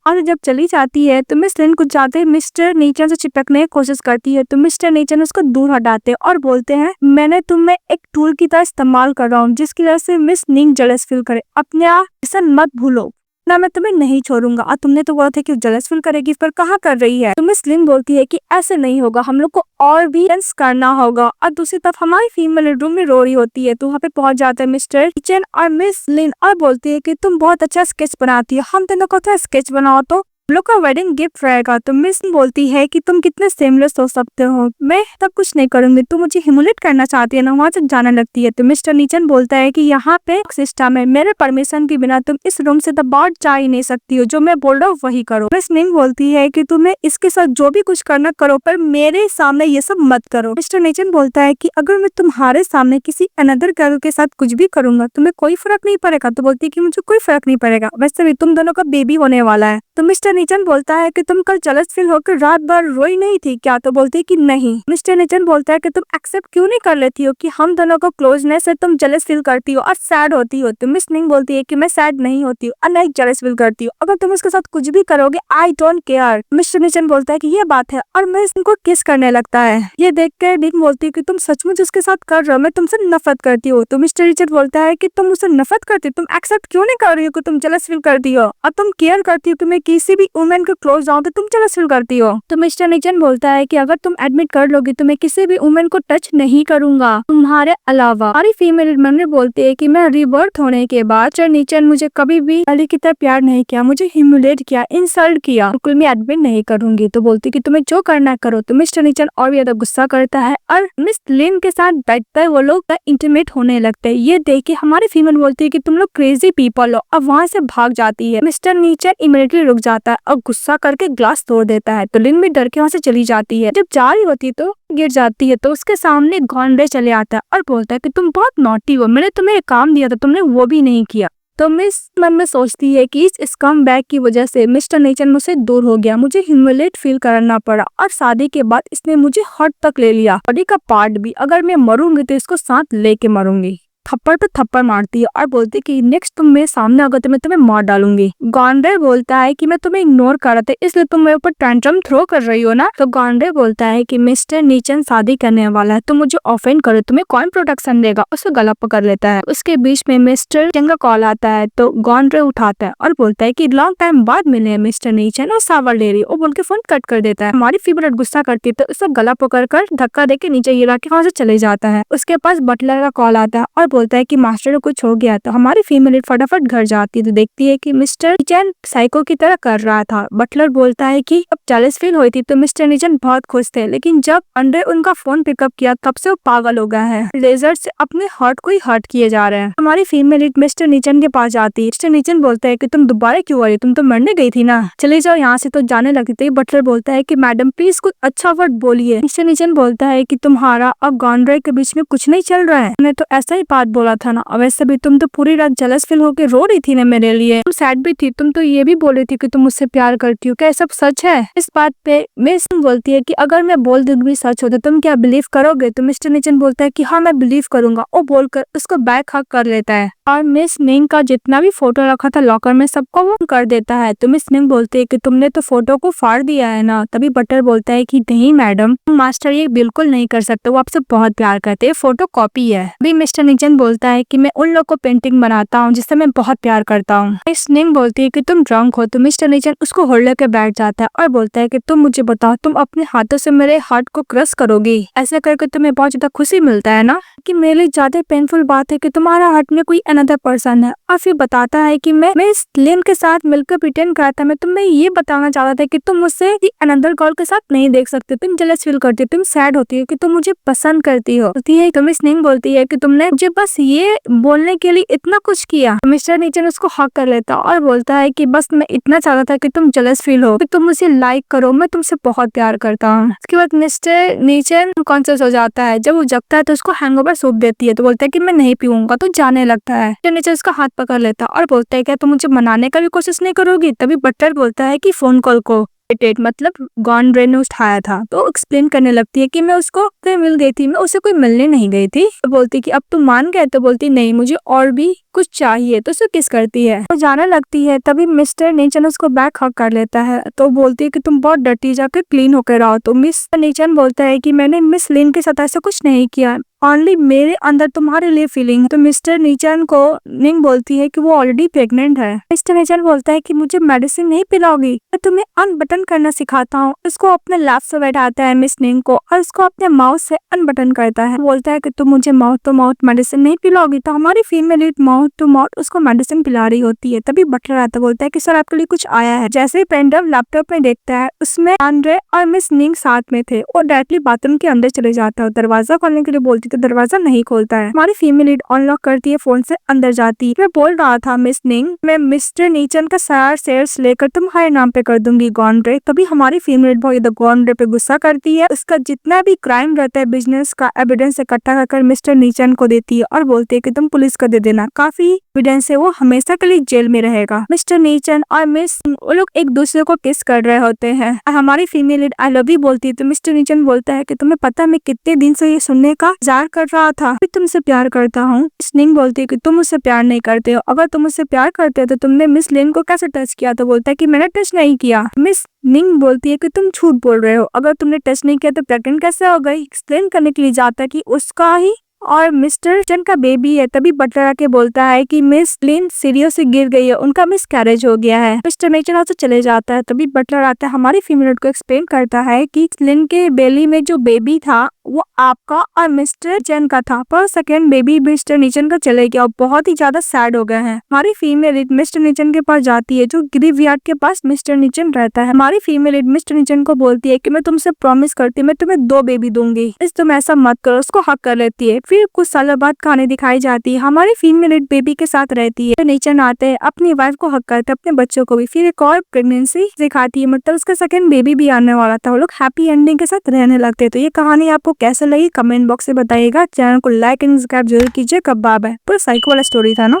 A: और जब चली जाती है तो मिस लिन कुछ ज्यादा ही मिस्टर नीचन से चिपकने की कोशिश करती है। तो मिस्टर नीचन उसको दूर हटाते और बोलते हैं मैंने तुम्हें एक टूल की तरह इस्तेमाल कर रहा हूँ जिसकी वजह से मिस निंग जलस फील करे, अपने आप ऐसा मत भूलो ना, मैं तुम्हें नहीं छोड़ूंगा। और तुमने तो बोला था कि जलस फील करेगी, पर कहाँ कर रही है। तो मिस लिन बोलती है कि ऐसे नहीं होगा, हम लोग को और भी डांस करना होगा। और दूसरी तरफ हमारी फीमेल रूम में रो रही होती है। तो वहाँ पे पहुंच जाता है मिस्टर नीचन और मिस लिन और बोलती है कि तुम बहुत अच्छा स्केच बनाती हो, हम दोनों को तो स्केच बनाओ तो लोग का वेडिंग गिफ्ट रहेगा। तो मिस बोलती है कि तुम कितने सेमलेस हो सकते हो, मैं तब कुछ नहीं करूंगी, तुम मुझे ह्यूमिलेट करना चाहती है ना। वहाँ से जाने लगती है। तो मिस्टर नीचन बोलता है कि यहाँ पे सिस्टम है, मेरे परमिशन के बिना तुम इस रूम से बाहर जा ही नहीं सकती हो, जो मैं बोल रहा हूँ वही करो। मिस निंग बोलती है कि तुम्हें इसके साथ जो भी कुछ करना करो, पर मेरे सामने ये सब मत करो। मिस्टर नीचन बोलता है कि अगर मैं तुम्हारे सामने किसी अनदर गर्ल के साथ कुछ भी करूंगा तुम्हें कोई फर्क नहीं पड़ेगा। तो बोलती है कि मुझे कोई फर्क नहीं पड़ेगा, वैसे भी तुम दोनों का बेबी होने वाला है। तो मिस्टर नीचन बोलता है कि तुम कल जलस फील होकर रात भर रोई नहीं थी क्या। तो बोलती है कि नहीं। मिस्टर नीचन बोलता है कि तुम एक्सेप्ट क्यों नहीं कर लेती हो कि हम दोनों को क्लोजनेस है, तुम जलस फील करती हो और सैड होती हो। तो मिस निंग बोलती है कि मैं सैड नहीं होती हूँ और नहीं जलस फील करती हूँ, अगर तुम उसके साथ कुछ भी करोगे आई डोंट केयर। मिस्टर नीचन बोलता है कि ये बात है और मैं इसको किस करने लगता है। ये देख कर निंग बोलती है कि तुम सचमुच उसके साथ कर रहे हो, मैं तुमसे नफरत करती हूँ। तो मिस्टर नीचन बोलता है कि तुम मुझसे नफरत करती हो, तुम एक्सेप्ट क्यों नहीं कर रही हो कि तुम जलस फील करती हो, और तुम केयर करती हो कि मैं किसी भी वुमेन को क्लोज जाऊं तो तुम जलस फील करती हो। तो मिस्टर नीचन बोलता है कि अगर तुम एडमिट कर लोगी तो मैं किसी भी वुमेन को टच नहीं करूंगा तुम्हारे अलावा। हमारी फीमेल मेमोरी बोलती है कि मैं रिबर्थ होने के बाद मिस्टर नीचन मुझे कभी भी पहले की तरह प्यार नहीं किया, मुझे ह्यूमिलेट किया, इंसल्ट किया, बिल्कुल मैं एडमिट नहीं करूंगी। तो बोलती कि तुम्हें जो करना करो। तो मिस्टर नीचन और भी ज्यादा गुस्सा करता है और मिस लिन के साथ बैठकर वो लोग इंटीमेट होने लगते हैं। ये देख के हमारी फीमेल बोलती है कि तुम लोग क्रेजी पीपल हो, अब वहाँ से भाग जाती है। मिस्टर नीचन इमीडिएटली रुक जाता है और गुस्सा करके ग्लास तोड़ देता है। तो लिन भी डर के वहाँ से चली जाती है। जब जा रही होती तो गिर जाती है। तो उसके सामने गॉन्डे चले आता है और बोलता है कि तुम बहुत नॉटी हो, मैंने तुम्हें एक काम दिया था तुमने वो भी नहीं किया। तो मिस मन में सोचती है कि इस कम बैक की वजह से मिस्टर नीचन मुझसे दूर हो गया, मुझे ह्यूमिलेट फील करना पड़ा और शादी के बाद इसने मुझे हर्ट तक ले लिया, बॉडी का पार्ट भी। अगर मैं मरूंगी तो इसको साथ लेके मरूंगी। थप्पड़ पे थप्पड़ मारती है और बोलती है कि नेक्स्ट तुम मेरे सामने अगर तो मैं तुम्हें मार डालूंगी। गॉन्ड्रे बोलता है कि मैं तुम्हें इग्नोर कर रहा था इसलिए तुम मेरे ऊपर टेंट्रम थ्रो कर रही हो ना। तो गॉन्ड्रे बोलता है कि मिस्टर नीचन शादी करने वाला है, तुम मुझे ऑफेंड करो, तुम्हें कौन प्रोटेक्शन देगा। उसे गला पकड़ लेता है। उसके बीच में मिस्टर नीचन का कॉल आता है तो गॉन्ड्रे उठाता है और बोलता है कि लॉन्ग टाइम बाद मिले हैं मिस्टर नीचन और सावर ले रही। वो बोल के फोन कट कर देता है। हमारी फेवरेट गुस्सा करती है तो उसे गला पकड़ कर धक्का देके नीचे गिरा के वहाँ से चले जाता है। उसके पास बटलर का कॉल आता है और बोलता है कि मास्टर को कुछ हो गया। तो हमारी फीमेल फटाफट घर जाती है तो देखती है कि मिस्टर नीचन साइको की तरह कर रहा था। बटलर बोलता है कि अब जेलस फील हुई थी तो मिस्टर नीचन बहुत खुश थे, लेकिन जब अंडे उनका फोन पिकअप किया तब से वो पागल हो गया है। लेजर से अपने हार्ट को ही हर्ट किए जा रहे हैं। हमारी फीमेल मिस्टर नीचन के पास जाती है। मिस्टर नीचन बोलता है कि तुम दोबारा क्यों आई, तुम तो मरने गई थी ना, चले जाओ यहाँ से। तो जाने लगती है। बटलर बोलता है कि मैडम प्लीज कुछ अच्छा वर्ड बोलिए। मिस्टर नीचन बोलता है कि तुम्हारा अब गॉन्ड्रे के बीच में कुछ नहीं चल रहा है, मैंने तो ऐसा ही बात बोला था ना। वैसे भी तुम तो पूरी रात जेलस फील होके रो रही थी ना मेरे लिए, तुम सैड भी थी, तुम तो ये भी बोल रही थी कि तुम मुझसे प्यार करती हो, क्या ये सब सच है। इस बात पे मिस बोलती है कि अगर मैं बोल दूंगी सच होता तुम क्या बिलीव करोगे। तो मिस्टर नीचन बोलता है कि हाँ मैं बिलीव करूंगा। वो बोलकर उसको बैक हक कर लेता है और मिस निंग का जितना भी फोटो रखा था लॉकर में सबको वो कर देता है। तो मिस निंग बोलती है कि तुमने तो फोटो को फाड़ दिया है ना। तभी बटर बोलता है कि नहीं मैडम, मास्टर ये बिल्कुल नहीं कर सकते, वो आपसे बहुत प्यार करते हैं, फोटो कॉपी है। अभी मिस्टर नीचन बोलता है कि मैं उन लोग को पेंटिंग बनाता हूँ जिससे मैं बहुत प्यार करता हूँ। मिस निंग बोलती है कि तुम ड्रंक हो। तो मिस्टर नीचन उसको होल्ड लेकर बैठ जाता है और बोलता है कि तुम मुझे बताओ, तुम अपने हाथों से मेरे हार्ट को क्रश करोगी, ऐसे करके तुम्हें बहुत ज्यादा खुशी मिलता है ना। कि मेरे लिए ज्यादा पेनफुल बात है कि तुम्हारा हार्ट में कोई अनदर पर्सन है। और फिर बताता है कि मैं इस लिन के साथ मिलकर प्रिटेंड करा था। मैं तुम्हें ये बताना चाहता था कि तुम मुझसे अनदर गर्ल के साथ नहीं देख सकते, तुम जेलस फील करती हो, तुम सैड होती हो कि तुम मुझे पसंद करती हो। तो मिस निंग बोलती है कि तुमने मुझे बस ये बोलने के लिए इतना कुछ किया। मिस्टर नीचन उसको हक कर लेता और बोलता है कि बस मैं इतना चाहता था कि तुम जेलस फील हो, कि तुम मुझे लाइक करो, मैं तुमसे बहुत प्यार करता हूँ। उसके बाद मिस्टर नीचन कॉन्शियस हो जाता है। जब वो जगता है तो उसको हैंगओवर सूप देती है तो बोलता है कि मैं नहीं पीऊंगा। तो जाने लगता है। मिस्टर नीचन उसका हाथ पकड़ लेता और बोलता है क्या तुम मुझे मनाने का भी कोशिश नहीं करोगी। तभी बटलर बोलता है कि फोन कॉल को मतलब गॉन्ड्रे ने उठाया था। तो एक्सप्लेन करने लगती है कि मैं उसको मिल गई थी, मैं उसे कोई मिलने नहीं गई थी। तो बोलती कि अब तुम मान गए। तो बोलती नहीं, मुझे और भी कुछ चाहिए। तो उसे किस करती है, तो जाने लगती है। तभी मिस्टर नीचन उसको बैक हक कर लेता है। तो बोलती है कि तुम बहुत डर्टी, जाकर क्लीन होकर आओ। तो मिस्टर नीचन बोलता है कि मैंने मिस लिन के साथ ऐसा कुछ नहीं किया, ओनली मेरे अंदर तुम्हारे लिए फीलिंग। तो मिस्टर नीचन को निंग बोलती है कि वो ऑलरेडी प्रेग्नेंट है। मिस्टर नीचन बोलता है कि मुझे मेडिसिन नहीं पिलाओगी, मैं तुम्हें अनबटन करना सिखाता हूँ। उसको अपने लैप से बैठाता है मिस निंग को और उसको अपने माउथ से अनबटन करता है। बोलता है कि तुम मुझे माउथ टू माउथ मेडिसिन नहीं पिलाओगी। तो हमारी फीमेल माउथ टू माउथ उसको मेडिसिन पिला रही होती है। तभी बटलर आता, बोलता है कि सर आपके लिए कुछ आया है। जैसे ही पेंडम लैपटॉप में देखता है उसमें आंड्रे और मिस निंग साथ में थे। वो डायरेक्टली बाथरूम के अंदर चले जाता है। दरवाजा खोलने के लिए बोलती तो दरवाजा नहीं खोलता है। हमारी फीमेल लीड अनलॉक करती है, फोन से अंदर जाती है। मैं बोल रहा था मिस निंग, मैं मिस्टर नीचन का सारा शेयर्स लेकर तुम्हारे नाम पे कर दूंगी गॉन्ड्रे। तभी हमारी फीमेल बहुत ज्यादा गॉन्ड्रे पे गुस्सा करती है। उसका जितना भी क्राइम रहता है बिजनेस का एविडेंस इकट्ठा कर मिस्टर नीचन को देती है और बोलती है कि तुम पुलिस को दे देना, काफी एविडेंस है, वो हमेशा के लिए जेल में रहेगा। मिस्टर नीचन और मिस वो लोग एक दूसरे को किस कर रहे होते हैं। हमारी female lead I love you बोलती है तो मिस्टर नीचन बोलता है कि तुम्हें पता मैं कितने दिन से ये सुनने का इंतजार कर रहा था, मैं तुमसे प्यार करता हूँ। निंग बोलती है कि तुम मुझसे प्यार नहीं करते हो, अगर तुम मुझसे प्यार करते हो तो तुमने मिस लिन को कैसे टच किया। तो बोलता है कि मैंने टच नहीं किया। मिस निंग बोलती है कि तुम झूठ बोल रहे हो, अगर तुमने टच नहीं किया तो प्रेग्नेंट कैसे हो गई। एक्सप्लेन करने के लिए जाता है कि उसका ही और मिस्टर चन का बेबी है। तभी बटलर आके बोलता है कि मिस लिन सीढ़ियों से गिर गई है, उनका मिस कैरेज हो गया है। मिस्टर नेचर से चले जाता है। तभी बटलर आता है, हमारी फीमेल को एक्सप्लेन करता है कि लिन के बेली में जो बेबी था वो आपका और मिस्टर चन का था, पर सेकेंड बेबी मिस्टर नीचन का चले गया और बहुत ही ज्यादा सैड हो गए हैं। हमारी फीमेल मिस्टर नीचन के पास जाती है जो ग्रेवयार्ड के पास मिस्टर नीचन रहता है। हमारी फीमेल मिस्टर नीचन को बोलती है कि मैं तुमसे प्रॉमिस करती हूँ मैं तुम्हें 2 बेबी दूंगी, इस तुम ऐसा मत करो। उसको हक कर लेती है। फिर कुछ सालों बाद कहानी दिखाई जाती है। हमारी फीमेल बेबी के साथ रहती है। नीचन आते हैं, अपनी वाइफ को हक करते हैं, अपने बच्चों को भी। फिर एक और प्रेगनेंसी दिखाती है, मतलब उसका सेकंड बेबी भी आने वाला था। वो लोग हैप्पी एंडिंग के साथ रहने लगते हैं। तो ये कहानी आपको कैसे लगी कमेंट बॉक्स में बताइएगा। चैनल को लाइक एंड सब्सक्राइब जरूर कीजिए। कब बाब है, पूरा साइको वाला स्टोरी था ना।